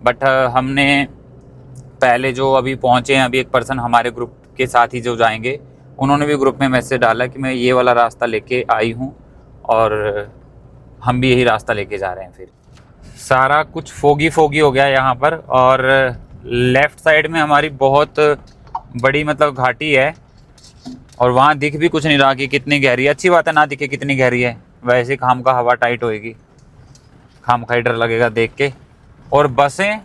बट हमने पहले जो अभी पहुँचे हैं, अभी एक पर्सन हमारे ग्रुप के साथ ही जो जाएंगे, उन्होंने भी ग्रुप में मैसेज डाला कि मैं ये वाला रास्ता लेके आई हूँ, और हम भी यही रास्ता लेके जा रहे हैं। फिर सारा कुछ फोगी हो गया यहाँ पर, और लेफ़्ट साइड में हमारी बहुत बड़ी मतलब घाटी है, और वहाँ दिख भी कुछ नहीं रहा कि कितनी गहरी है। अच्छी बात है ना दिखे कितनी गहरी है, वैसे खाम का हवा टाइट होएगी, खाम खाई डर लगेगा देख के। और बसें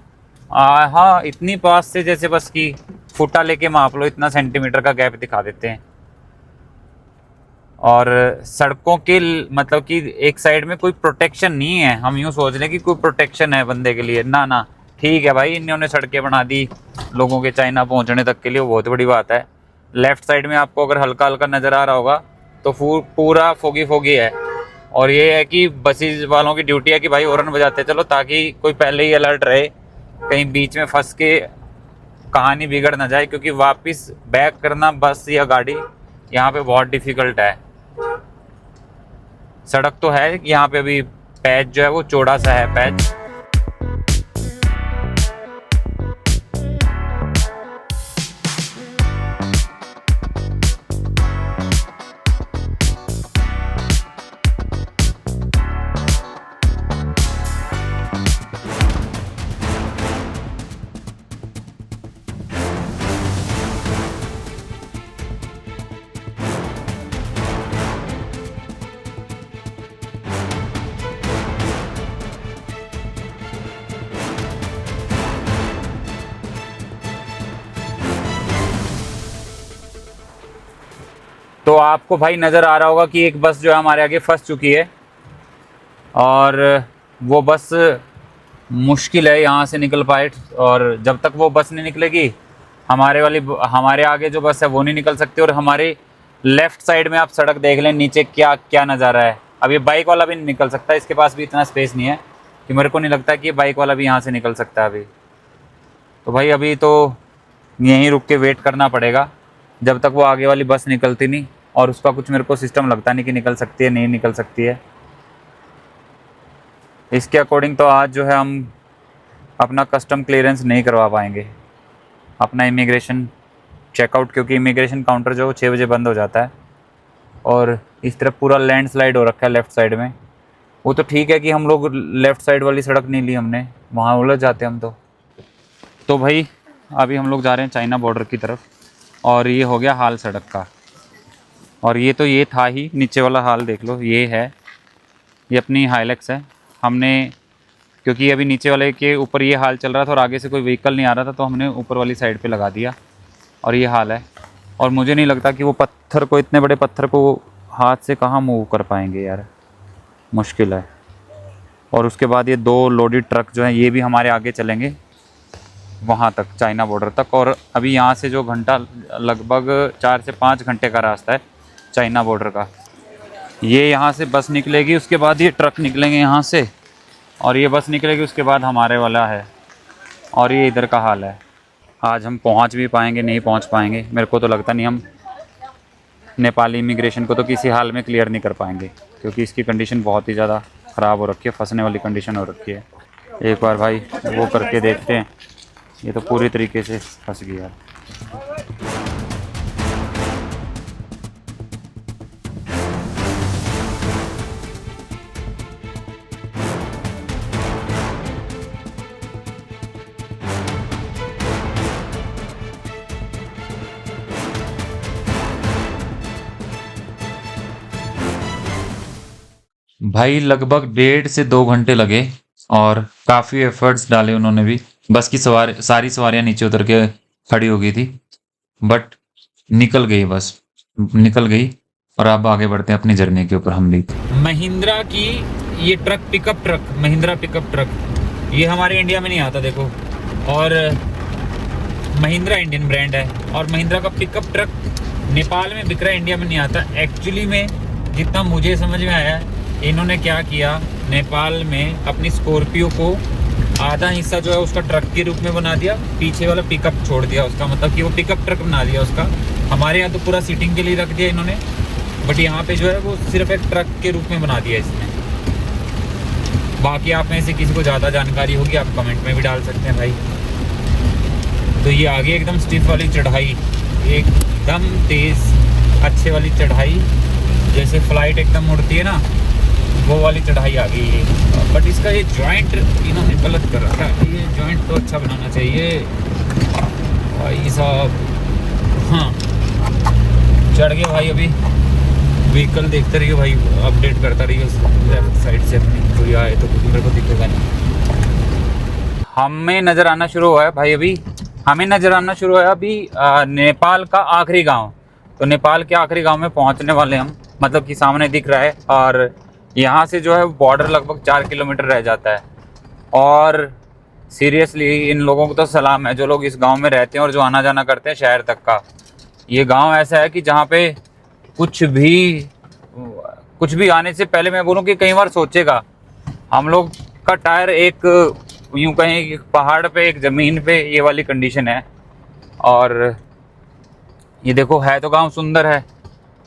हाँ इतनी पास से जैसे बस की फुटा लेके माप लो, इतना सेंटीमीटर का गैप दिखा देते हैं। और सड़कों के मतलब कि एक साइड में कोई प्रोटेक्शन नहीं है, हम यूँ सोच रहे हैं कि कोई प्रोटेक्शन है बंदे के लिए, ना ना, ठीक है भाई इन्होंने सड़कें बना दी लोगों के चाइना पहुंचने तक के लिए, वो बहुत बड़ी बात है। लेफ़्ट साइड में आपको अगर हल्का हल्का नज़र आ रहा होगा तो पूरा फोगी है, और ये है कि बसेस वालों की ड्यूटी है कि भाई हॉर्न बजाते चलो, ताकि कोई पहले ही अलर्ट रहे, कहीं बीच में फंस के कहानी बिगड़ ना जाए, क्योंकि वापस बैक करना बस या गाड़ी यहाँ पे बहुत डिफ़िकल्ट है। सड़क तो है यहाँ पे, अभी पैच जो है वो चौड़ा सा है पैच। तो आपको भाई नज़र आ रहा होगा कि एक बस जो है हमारे आगे फंस चुकी है, और वो बस मुश्किल है यहाँ से निकल पाए, और जब तक वो बस नहीं निकलेगी हमारे आगे जो बस है वो नहीं निकल सकती। और हमारे लेफ़्ट साइड में आप सड़क देख लें, नीचे क्या क्या नज़ारा है। अब ये बाइक वाला भी नहीं निकल सकता, इसके पास भी इतना स्पेस नहीं है कि मेरे को नहीं लगता कि ये बाइक वाला भी यहाँ से निकल सकता है अभी। तो भाई अभी तो यहीं रुक के वेट करना पड़ेगा जब तक वो आगे वाली बस निकलती नहीं, और उसका कुछ मेरे को सिस्टम लगता नहीं कि निकल सकती है नहीं निकल सकती है। इसके अकॉर्डिंग तो आज जो है हम अपना कस्टम क्लियरेंस नहीं करवा पाएंगे, अपना इमिग्रेशन चेकआउट, क्योंकि इमिग्रेशन काउंटर जो 6 बजे बंद हो जाता है। और इस तरफ पूरा लैंडस्लाइड हो रखा है लेफ़्ट साइड में। वो तो ठीक है कि हम लोग लेफ़्ट साइड वाली सड़क नहीं ली हमने, वहाँ उलझ जाते हम तो भाई अभी हम लोग जा रहे हैं चाइना बॉर्डर की तरफ, और ये हो गया हाल सड़क का। और ये तो ये था ही, नीचे वाला हाल देख लो, ये है, ये अपनी हाइलैक्स है। हमने क्योंकि अभी नीचे वाले के ऊपर ये हाल चल रहा था और आगे से कोई व्हीकल नहीं आ रहा था, तो हमने ऊपर वाली साइड पे लगा दिया, और ये हाल है। और मुझे नहीं लगता कि वो पत्थर को, इतने बड़े पत्थर को हाथ से कहाँ मूव कर पाएंगे यार, मुश्किल है। और उसके बाद ये 2 लोडेड ट्रक जो हैं ये भी हमारे आगे चलेंगे वहाँ तक, चाइना बॉर्डर तक। और अभी यहाँ से जो घंटा लगभग 4 से 5 घंटे का रास्ता है चाइना बॉर्डर का। ये यहाँ से बस निकलेगी, उसके बाद ये ट्रक निकलेंगे यहाँ से, और ये बस निकलेगी, उसके बाद हमारे वाला है। और ये इधर का हाल है। आज हम पहुँच भी पाएंगे नहीं पहुँच पाएंगे, मेरे को तो लगता नहीं। हम नेपाली इमिग्रेशन को तो किसी हाल में क्लियर नहीं कर पाएंगे, क्योंकि इसकी कंडीशन बहुत ही ज़्यादा ख़राब हो रखी है, फंसने वाली कंडीशन हो रखी है। एक बार भाई वो करके देखते हैं। ये तो पूरी तरीके से फंस गया। भाई लगभग 1.5 से 2 घंटे लगे, और काफ़ी एफर्ट्स डाले उन्होंने भी। बस की सारी सवारियां नीचे उतर के खड़ी हो गई थी, बट निकल गई, बस निकल गई। और अब आगे बढ़ते हैं अपनी जर्नी के ऊपर हम भी। महिंद्रा की ये pickup truck, Mahindra pickup truck, ये हमारे इंडिया में नहीं आता देखो। और महिंद्रा इंडियन ब्रांड है, और महिंद्रा का पिकअप ट्रक नेपाल में बिक रहा है, इंडिया में नहीं आता। एक्चुअली में जितना मुझे समझ में आया, इन्होंने क्या किया, नेपाल में अपनी स्कॉर्पियो को आधा हिस्सा जो है उसका ट्रक के रूप में बना दिया, पीछे वाला पिकअप छोड़ दिया उसका, मतलब कि वो पिकअप ट्रक बना दिया उसका। हमारे यहाँ तो पूरा सीटिंग के लिए रख दिया इन्होंने, बट यहाँ पे जो है वो सिर्फ एक ट्रक के रूप में बना दिया इसने। बाकी आप में से किसी को ज़्यादा जानकारी होगी आप कमेंट में भी डाल सकते हैं भाई। तो ये आगे एकदम स्टिफ वाली चढ़ाई, एकदम तेज़ अच्छे वाली चढ़ाई, जैसे फ्लाइट एकदम उड़ती है ना, वो वाली चढ़ाई आ गई है। बट इसका ये जॉइंट इन्होंने गलत कर रखा है, ये जॉइंट तो अच्छा बनाना चाहिए भाई साहब। हाँ चढ़ गए भाई, अभी व्हीकल देखते रहिए भाई, अपडेट करता रहिए लेफ्ट साइड से अपनी, कोई आए तो कुछ मेरे को दिखेगा नहीं। हमें नज़र आना शुरू हुआ है भाई, अभी हमें नज़र आना शुरू हुआ है अभी नेपाल का आखिरी गांव। तो नेपाल के आखिरी गांव में पहुंचने वाले हम, मतलब कि सामने दिख रहा है। और यहाँ से जो है बॉर्डर लगभग 4 किलोमीटर रह जाता है। और सीरियसली इन लोगों को तो सलाम है जो लोग इस गांव में रहते हैं और जो आना जाना करते हैं शहर तक का। ये गांव ऐसा है कि जहाँ पे कुछ भी आने से पहले मैं बोलूँ कि कई बार सोचेगा। हम लोग का टायर एक यूँ कहें पहाड़ पे, एक ज़मीन पे, ये वाली कंडीशन है। और ये देखो है तो गांव सुंदर है,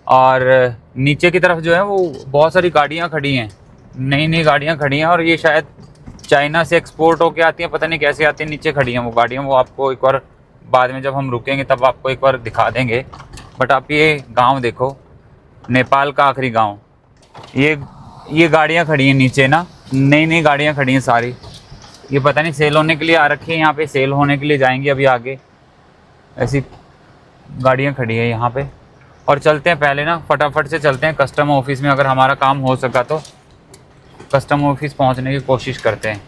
और नीचे की तरफ जो है वो बहुत सारी गाड़ियाँ खड़ी हैं, नई नई गाड़ियाँ खड़ी हैं, और ये शायद चाइना से एक्सपोर्ट होके आती हैं, पता नहीं कैसे आती हैं। नीचे खड़ी हैं वो गाड़ियाँ, वो आपको एक बार बाद में जब हम रुकेंगे तब आपको एक बार दिखा देंगे। बट आप ये गांव देखो, नेपाल का आखिरी गांव। ये गाड़ियाँ खड़ी हैं नीचे ना, नई नई गाड़ियाँ खड़ी हैं सारी। ये पता नहीं सेल होने के लिए आ रखी है, यहाँ पे सेल होने के लिए जाएंगी अभी आगे। ऐसी गाड़ियाँ खड़ी है यहाँ पे। और चलते हैं पहले ना, फटाफट से चलते हैं कस्टम ऑफिस में। अगर हमारा काम हो सका तो कस्टम ऑफिस पहुँचने की कोशिश करते हैं,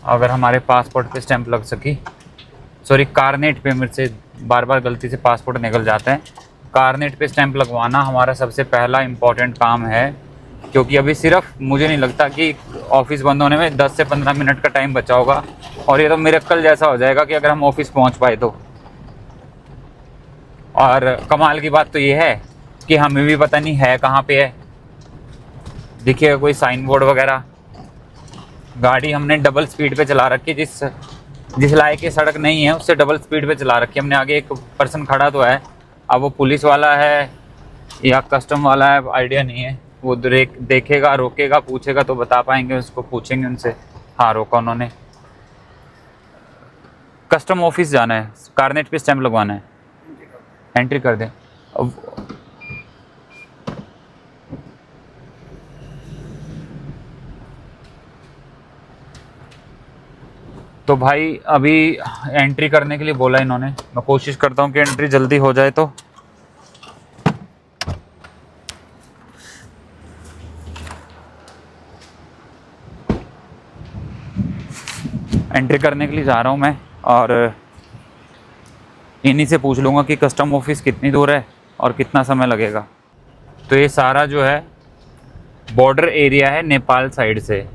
अगर हमारे पासपोर्ट पे स्टैंप लग सकी। सॉरी, कारनेट पे, मेरे से बार बार गलती से पासपोर्ट निकल जाता है। कारनेट पे स्टैंप लगवाना हमारा सबसे पहला इम्पॉर्टेंट काम है, क्योंकि अभी सिर्फ मुझे नहीं लगता कि ऑफिस बंद होने में 10 से 15 मिनट का टाइम बचा होगा, और ये तो मिरेकल जैसा हो जाएगा कि अगर हम ऑफिस पहुंच पाए तो। और कमाल की बात तो ये है कि हमें भी पता नहीं है कहाँ पे है, देखिएगा कोई साइन बोर्ड वगैरह। गाड़ी हमने डबल स्पीड पे चला रखी है, जिस लायक की सड़क नहीं है उससे डबल स्पीड पे चला रखी है हमने। आगे एक पर्सन खड़ा तो है, अब वो पुलिस वाला है या कस्टम वाला है आइडिया नहीं है, वो देखेगा रोकेगा पूछेगा तो बता पाएंगे, उसको पूछेंगे उनसे। हाँ रोका उन्होंने। कस्टम ऑफिस जाना है, कारनेट पे स्टैंप लगवाना है, एंट्री कर दें। अब तो भाई अभी एंट्री करने के लिए बोला इन्होंने, मैं कोशिश करता हूँ कि एंट्री जल्दी हो जाए। तो एंट्री करने के लिए जा रहा हूँ मैं, और इन्हीं से पूछ लूँगा कि कस्टम ऑफिस कितनी दूर है और कितना समय लगेगा। तो ये सारा जो है बॉर्डर एरिया है नेपाल साइड से,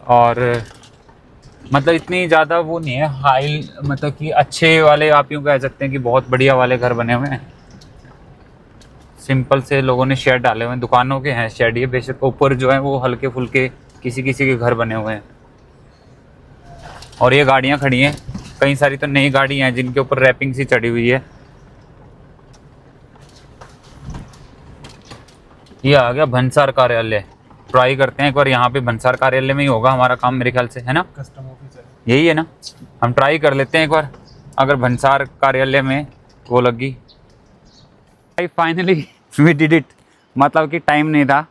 और मतलब इतनी ज़्यादा वो नहीं है हाई, मतलब कि अच्छे वाले आप यूँ कह सकते हैं कि बहुत बढ़िया वाले घर बने हुए हैं। सिंपल से लोगों ने शेड डाले हुए हैं, दुकानों के हैं शेड ये, बेशक ऊपर जो है वो हल्के फुल्के किसी किसी के घर बने हुए हैं। और ये गाड़ियाँ खड़ी हैं, कई सारी तो नई गाड़ियाँ हैं जिनके ऊपर रैपिंग सी चढ़ी हुई है। ये आ गया भंसार कार्यालय, ट्राई करते हैं एक बार, यहाँ पे भंसार कार्यालय में ही होगा हमारा काम मेरे ख्याल से, है ना? कस्टम ऑफिस है यही है ना? हम ट्राई कर लेते हैं एक बार, अगर भंसार कार्यालय में वो लगी। भाई फाइनली वी डिड इट, मतलब कि टाइम नहीं था,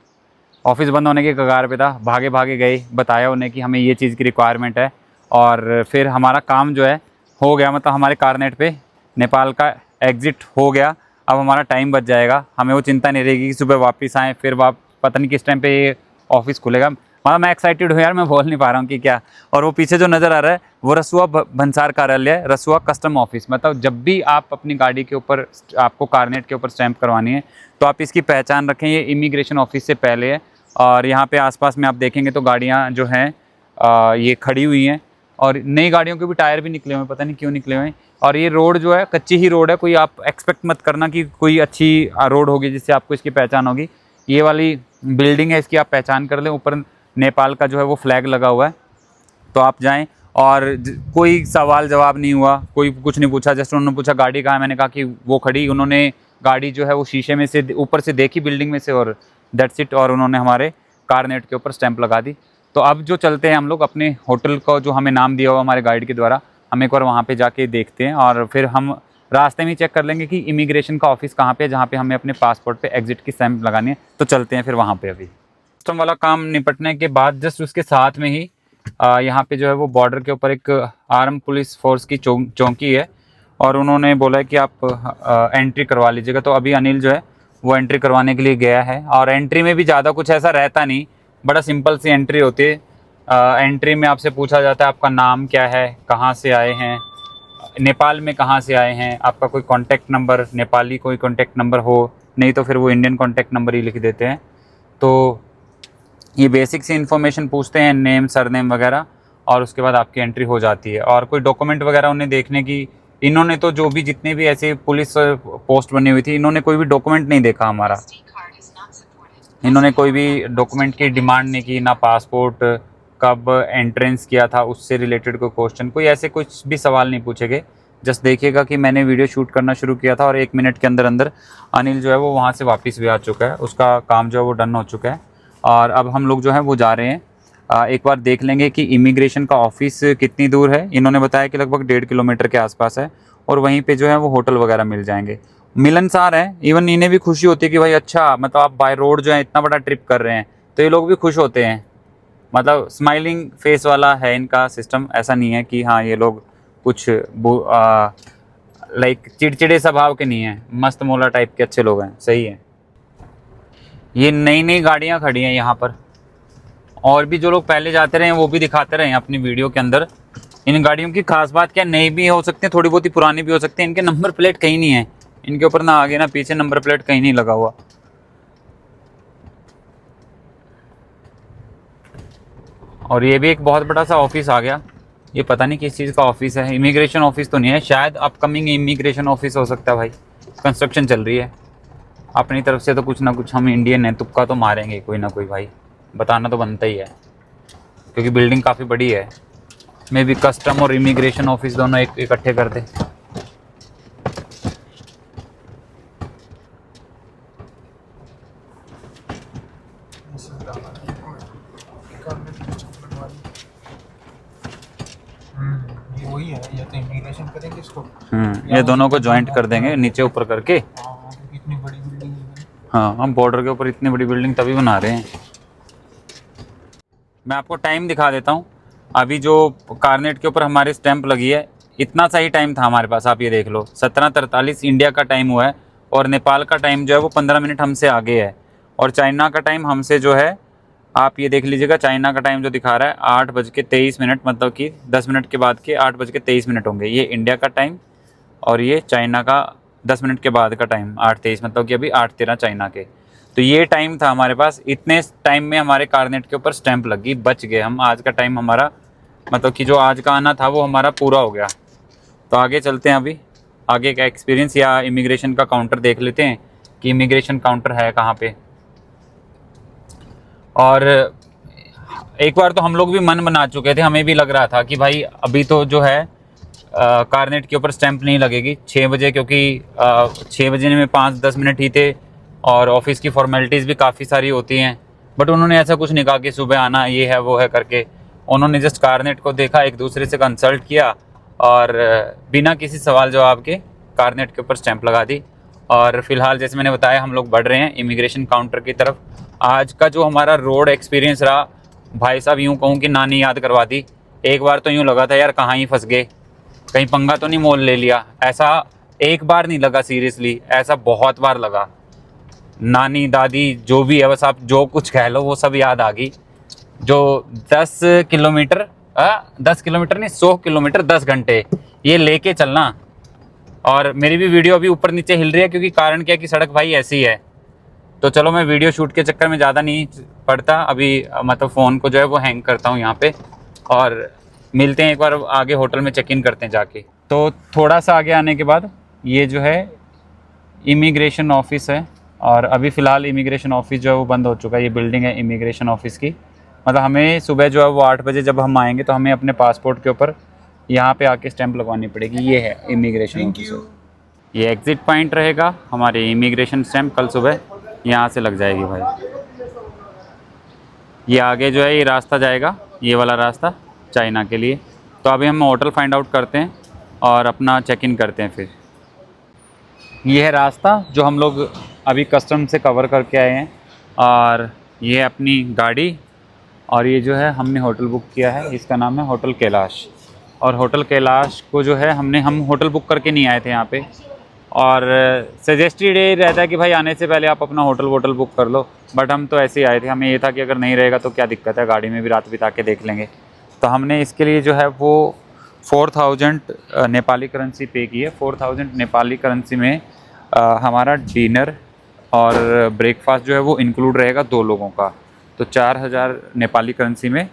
ऑफिस बंद होने के कगार पे था, भागे भागे गए, बताया उन्हें कि हमें ये चीज़ की रिक्वायरमेंट है, और फिर हमारा काम जो है हो गया। मतलब हमारे कारनेट पे नेपाल का एग्ज़िट हो गया। अब हमारा टाइम बच जाएगा, हमें वो चिंता नहीं रहेगी कि सुबह वापस आएँ, फिर पता नहीं किस टाइम पे ये ऑफिस खुलेगा। मतलब मैं एक्साइटेड हूँ यार, मैं बोल नहीं पा रहा हूँ कि क्या। और वो पीछे जो नज़र आ रहा है वो रसुआ भंसार कार्यालय, रसुआ कस्टम ऑफिस। मतलब जब भी आप अपनी गाड़ी के ऊपर, आपको कारनेट के ऊपर स्टैंप करवानी है तो आप इसकी पहचान रखें, ये इमिग्रेशन ऑफिस से पहले है। और यहाँ पे आसपास में आप देखेंगे तो गाड़ियाँ जो हैं ये खड़ी हुई हैं, और नई गाड़ियों के भी टायर भी निकले हुए हैं, पता नहीं क्यों निकले हुए हैं। और ये रोड जो है कच्ची ही रोड है, कोई आप एक्सपेक्ट मत करना कि कोई अच्छी रोड होगी जिससे आपको इसकी पहचान होगी। ये वाली बिल्डिंग है, इसकी आप पहचान कर लें, ऊपर नेपाल का जो है वो फ्लैग लगा हुआ है। तो आप जाएं, और कोई सवाल जवाब नहीं हुआ, कोई कुछ नहीं पूछा, जस्ट उन्होंने पूछा गाड़ी कहाँ है, मैंने कहा कि वो खड़ी। उन्होंने गाड़ी जो है वो शीशे में से ऊपर से देखी बिल्डिंग में से, और दैट्स इट, और उन्होंने हमारे कारनेट के ऊपर स्टैंप लगा दी। तो अब जो चलते हैं हम लोग अपने होटल का, जो हमें नाम दिया हुआ हमारे गाइड के द्वारा, हम एक बार वहाँ पे जाके देखते हैं, और फिर हम रास्ते में चेक कर लेंगे कि इमिग्रेशन का ऑफिस कहाँ पे है, जहाँ पे हमें अपने पासपोर्ट पे एग्जिट की स्टैंप लगानी है। तो चलते हैं फिर वहाँ पे। अभी कस्टम वाला काम निपटने के बाद जस्ट उसके साथ में ही यहाँ पे जो है वो बॉर्डर के ऊपर एक आर्म पुलिस फोर्स की चौकी है, और उन्होंने बोला है कि आप एंट्री करवा लीजिएगा। तो अभी अनिल जो है वो एंट्री करवाने के लिए गया है, और एंट्री में भी ज़्यादा कुछ ऐसा रहता नहीं, बड़ा सिंपल सी एंट्री होती है। एंट्री में आपसे पूछा जाता है आपका नाम क्या है, कहाँ से आए हैं, नेपाल में कहाँ से आए हैं, आपका कोई कॉन्टैक्ट नंबर, नेपाली कोई कॉन्टैक्ट नंबर हो, नहीं तो फिर वो इंडियन कॉन्टैक्ट नंबर ही लिख देते हैं। तो ये बेसिक सी इन्फॉर्मेशन पूछते हैं, नेम सरनेम वगैरह, और उसके बाद आपकी एंट्री हो जाती है। और कोई डॉक्यूमेंट वगैरह उन्हें देखने की, इन्होंने तो जो भी जितने भी ऐसे पुलिस पोस्ट बनी हुई थी, इन्होंने कोई भी डॉक्यूमेंट नहीं देखा हमारा, इन्होंने कोई भी डॉक्यूमेंट की डिमांड नहीं की, ना पासपोर्ट, कब एंट्रेंस किया था उससे रिलेटेड कोई क्वेश्चन, कोई ऐसे कुछ भी सवाल नहीं पूछे गए। जस्ट देखिएगा कि मैंने वीडियो शूट करना शुरू किया था, और 1 मिनट के अंदर अंदर अनिल जो है वो वहाँ से वापस भी आ चुका है, उसका काम जो है वो डन हो चुका है। और अब हम लोग जो है वो जा रहे हैं, एक बार देख लेंगे कि इमिग्रेशन का ऑफिस कितनी दूर है। इन्होंने बताया कि लगभग 1.5 किलोमीटर के आसपास है, और वहीं पे जो है वो होटल वगैरह मिल जाएंगे। मिलनसार है, इवन इन्हें भी खुशी होती है कि भाई अच्छा, मतलब आप बाय रोड जो है इतना बड़ा ट्रिप कर रहे हैं, तो ये लोग भी खुश होते हैं। मतलब स्माइलिंग फेस वाला है इनका सिस्टम, ऐसा नहीं है कि हाँ ये लोग कुछ लाइक चिड़चिड़े स्वभाव के नहीं हैं, मस्त मोला टाइप के अच्छे लोग हैं, सही है। ये नई नई गाड़ियाँ खड़ी हैं यहाँ पर, और भी जो लोग पहले जाते रहे वो भी दिखाते रहे अपनी वीडियो के अंदर। इन गाड़ियों की खास बात क्या, नई भी हो सकती है, थोड़ी बहुत ही पुरानी भी हो सकती है, इनके नंबर प्लेट कहीं नहीं है, इनके ऊपर ना आगे ना पीछे नंबर प्लेट कहीं नहीं लगा हुआ। और ये भी एक बहुत बड़ा सा ऑफिस आ गया। ये पता नहीं किस चीज़ का ऑफिस है, इमिग्रेशन ऑफिस तो नहीं है, शायद अपकमिंग इमिग्रेशन ऑफिस हो सकता है भाई। कंस्ट्रक्शन चल रही है। अपनी तरफ से तो कुछ ना कुछ हम इंडियन हैं, तुक्का तो मारेंगे कोई ना कोई भाई, बताना तो बनता ही है क्योंकि बिल्डिंग काफ़ी बड़ी है। मे बी कस्टम और इमिग्रेशन ऑफिस दोनों एक इकट्ठे कर दे। ये वही है, ये तो इमिग्रेशन करेंगे इसको। ये दोनों को ज्वाइंट कर देंगे नीचे ऊपर करके। क्योंकि इतनी बड़ी बिल्डिंग है। हाँ, हम बॉर्डर के ऊपर इतनी बड़ी बिल्डिंग तभी बना रहे हैं। मैं आपको टाइम दिखा देता हूँ। अभी जो कारनेट के ऊपर हमारे स्टैंप लगी है, इतना सही टाइम था हमारे पास, आप ये देख लो 17:43 इंडिया का टाइम हुआ है। और नेपाल का टाइम जो है वो 15 मिनट हमसे आगे है। और चाइना का टाइम हमसे जो है, आप ये देख लीजिएगा, चाइना का टाइम जो दिखा रहा है 8:23, मतलब कि 10 मिनट के बाद के 8:23 होंगे। ये इंडिया का टाइम और ये चाइना का 10 मिनट के बाद का टाइम 8:23, मतलब कि अभी 8:13 चाइना के। तो ये टाइम था हमारे पास, इतने टाइम में हमारे कारनेट के ऊपर स्टैंप लगी, बच गए हम। आज का टाइम हमारा, मतलब कि जो आज का आना था वो हमारा पूरा हो गया। तो आगे चलते हैं, अभी आगे का एक्सपीरियंस या इमिग्रेशन का काउंटर देख लेते हैं कि इमिग्रेशन काउंटर है कहाँ पे। और एक बार तो हम लोग भी मन बना चुके थे, हमें भी लग रहा था कि भाई अभी तो जो है कारनेट के ऊपर स्टैंप नहीं लगेगी 6 बजे, क्योंकि 6 बजे में 5-10 मिनट ही थे और ऑफिस की फॉर्मेलिटीज़ भी काफ़ी सारी होती हैं। बट उन्होंने ऐसा कुछ नहीं कहा कि सुबह आना, ये है वो है करके। उन्होंने जस्ट कारनेट को देखा, एक दूसरे से कंसल्ट किया और बिना किसी सवाल जवाब के कारनेट के ऊपर स्टैंप लगा दी। और फिलहाल जैसे मैंने बताया, हम लोग बढ़ रहे हैं इमिग्रेशन काउंटर की तरफ। आज का जो हमारा रोड एक्सपीरियंस रहा भाई साहब, यूँ कहूँ कि नानी याद करवा दी। एक बार तो यूँ लगा था यार कहाँ ही फंस गए, कहीं पंगा तो नहीं मोल ले लिया। ऐसा एक बार नहीं लगा, सीरियसली ऐसा बहुत बार लगा। नानी दादी जो भी है, बस आप जो कुछ कह लो वो सब याद आ गई। जो 10 किलोमीटर 10 किलोमीटर नहीं 100 किलोमीटर 10 घंटे ये लेके चलना। और मेरी भी वीडियो अभी ऊपर नीचे हिल रही है क्योंकि कारण क्या है कि सड़क भाई ऐसी है। तो चलो, मैं वीडियो शूट के चक्कर में ज़्यादा नहीं पड़ता अभी, मतलब फ़ोन को जो है वो हैंग करता हूँ यहाँ पे। और मिलते हैं एक बार आगे, होटल में चेक इन करते हैं जाके। तो थोड़ा सा आगे आने के बाद ये जो है इमिग्रेशन ऑफिस है। और अभी फ़िलहाल इमिग्रेशन ऑफिस जो है वो बंद हो चुका है। ये बिल्डिंग है इमिग्रेशन ऑफिस की। मतलब हमें सुबह जो है वो 8 बजे जब हम आएंगे तो हमें अपने पासपोर्ट के ऊपर यहाँ पे आके स्टैंप लगवानी पड़ेगी। ये है इमिग्रेशन ऑफिस। ये एग्ज़िट पॉइंट रहेगा हमारे इमिग्रेशन स्टैंप, कल सुबह यहाँ से लग जाएगी भाई। ये आगे जो है ये रास्ता जाएगा, ये वाला रास्ता चाइना के लिए। तो अभी हम होटल फाइंड आउट करते हैं और अपना चेक इन करते हैं फिर। ये है रास्ता जो हम लोग अभी कस्टम से कवर करके आए हैं। और ये है अपनी गाड़ी। और ये जो है हमने होटल बुक किया है, इसका नाम है होटल कैलाश। और होटल कैलाश को जो है हम होटल बुक करके नहीं आए थे यहाँ पे। और सजेस्टेड ये रहता है कि भाई आने से पहले आप अपना होटल बुक कर लो। बट हम तो ऐसे ही आए थे, हमें ये था कि अगर नहीं रहेगा तो क्या दिक्कत है, गाड़ी में भी रात बिता के देख लेंगे। तो हमने इसके लिए जो है वो 4000 नेपाली करेंसी पे की है। 4000 नेपाली करेंसी में हमारा डिनर और ब्रेकफास्ट जो है वो इंक्लूड रहेगा 2 लोगों का। तो 4000 नेपाली करेंसी में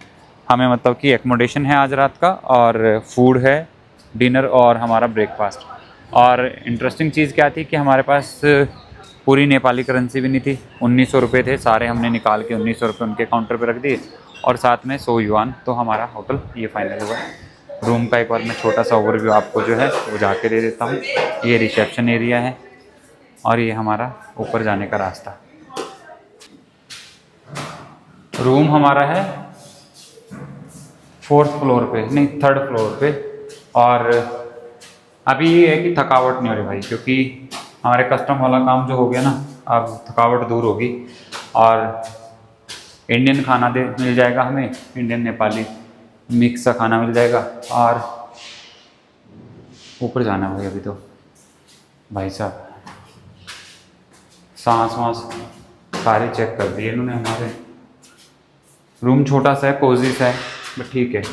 हमें, मतलब कि एकोमोडेशन है आज रात का, और फूड है, डिनर और हमारा ब्रेकफास्ट। और इंटरेस्टिंग चीज़ क्या थी कि हमारे पास पूरी नेपाली करेंसी भी नहीं थी। 1900 रुपये थे सारे, हमने निकाल के 1900 रुपये उनके काउंटर पे रख दिए और साथ में 100 युआन। तो हमारा होटल ये फाइनल हुआ। रूम का एक बार मैं छोटा सा ओवरव्यू आपको जो है वो जाके दे देता हूँ। ये रिसेप्शन एरिया है और ये हमारा ऊपर जाने का रास्ता। रूम हमारा है 4th फ्लोर पे, नहीं 3rd फ्लोर पे। और अभी ये है कि थकावट नहीं हो रही भाई, क्योंकि हमारे कस्टम वाला काम जो हो गया ना, अब थकावट दूर होगी। और इंडियन खाना मिल जाएगा हमें, इंडियन नेपाली मिक्स सा खाना मिल जाएगा। और ऊपर जाना है भाई अभी तो भाई साहब, सांस वाँस सारे चेक कर दिए इन्होंने हमारे। रूम छोटा सा है, कोजी सा है, बट ठीक है।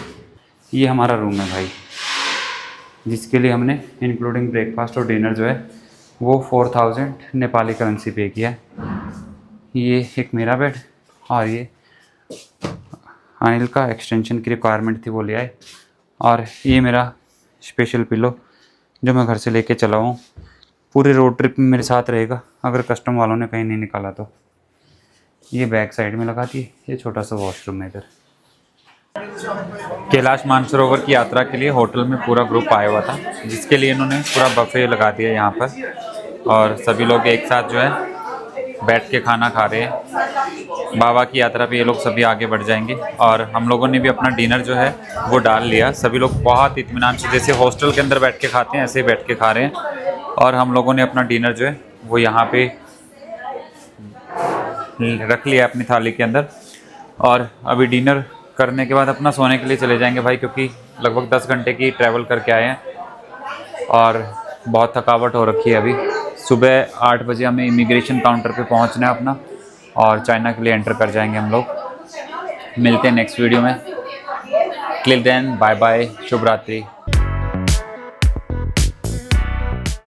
ये हमारा रूम है भाई, जिसके लिए हमने इंक्लूडिंग ब्रेकफास्ट और डिनर जो है वो 4000 नेपाली करेंसी पे किया है। ये एक मेरा बेड और ये अनिल का एक्सटेंशन की रिक्वायरमेंट थी वो ले आए। और ये मेरा स्पेशल पिलो जो मैं घर से लेके चला हूँ, पूरे रोड ट्रिप में मेरे साथ रहेगा अगर कस्टम वालों ने कहीं नहीं निकाला तो। ये बैक साइड में लगा दी। ये छोटा सा वॉशरूम है इधर। कैलाश मानसरोवर की यात्रा के लिए होटल में पूरा ग्रुप आया हुआ था, जिसके लिए इन्होंने पूरा बफे लगा दिया यहाँ पर और सभी लोग एक साथ जो है बैठ के खाना खा रहे हैं। बाबा की यात्रा पे ये लोग सभी आगे बढ़ जाएंगे और हम लोगों ने भी अपना डिनर जो है वो डाल लिया। सभी लोग बहुत इत्मीनान से, जैसे हॉस्टल के अंदर बैठ के खाते हैं ऐसे ही बैठ के खा रहे हैं। और हम लोगों ने अपना डिनर जो है वो यहाँ पे रख लिया अपनी थाली के अंदर और अभी डिनर करने के बाद अपना सोने के लिए चले जाएंगे भाई, क्योंकि लगभग 10 घंटे की ट्रैवल करके आए हैं और बहुत थकावट हो रखी है। अभी सुबह 8 बजे हमें इमिग्रेशन काउंटर पे पहुंचना है अपना और चाइना के लिए एंटर कर जाएंगे हम लोग। मिलते हैं नेक्स्ट वीडियो में। टिल देन बाय बाय, शुभ रात्रि।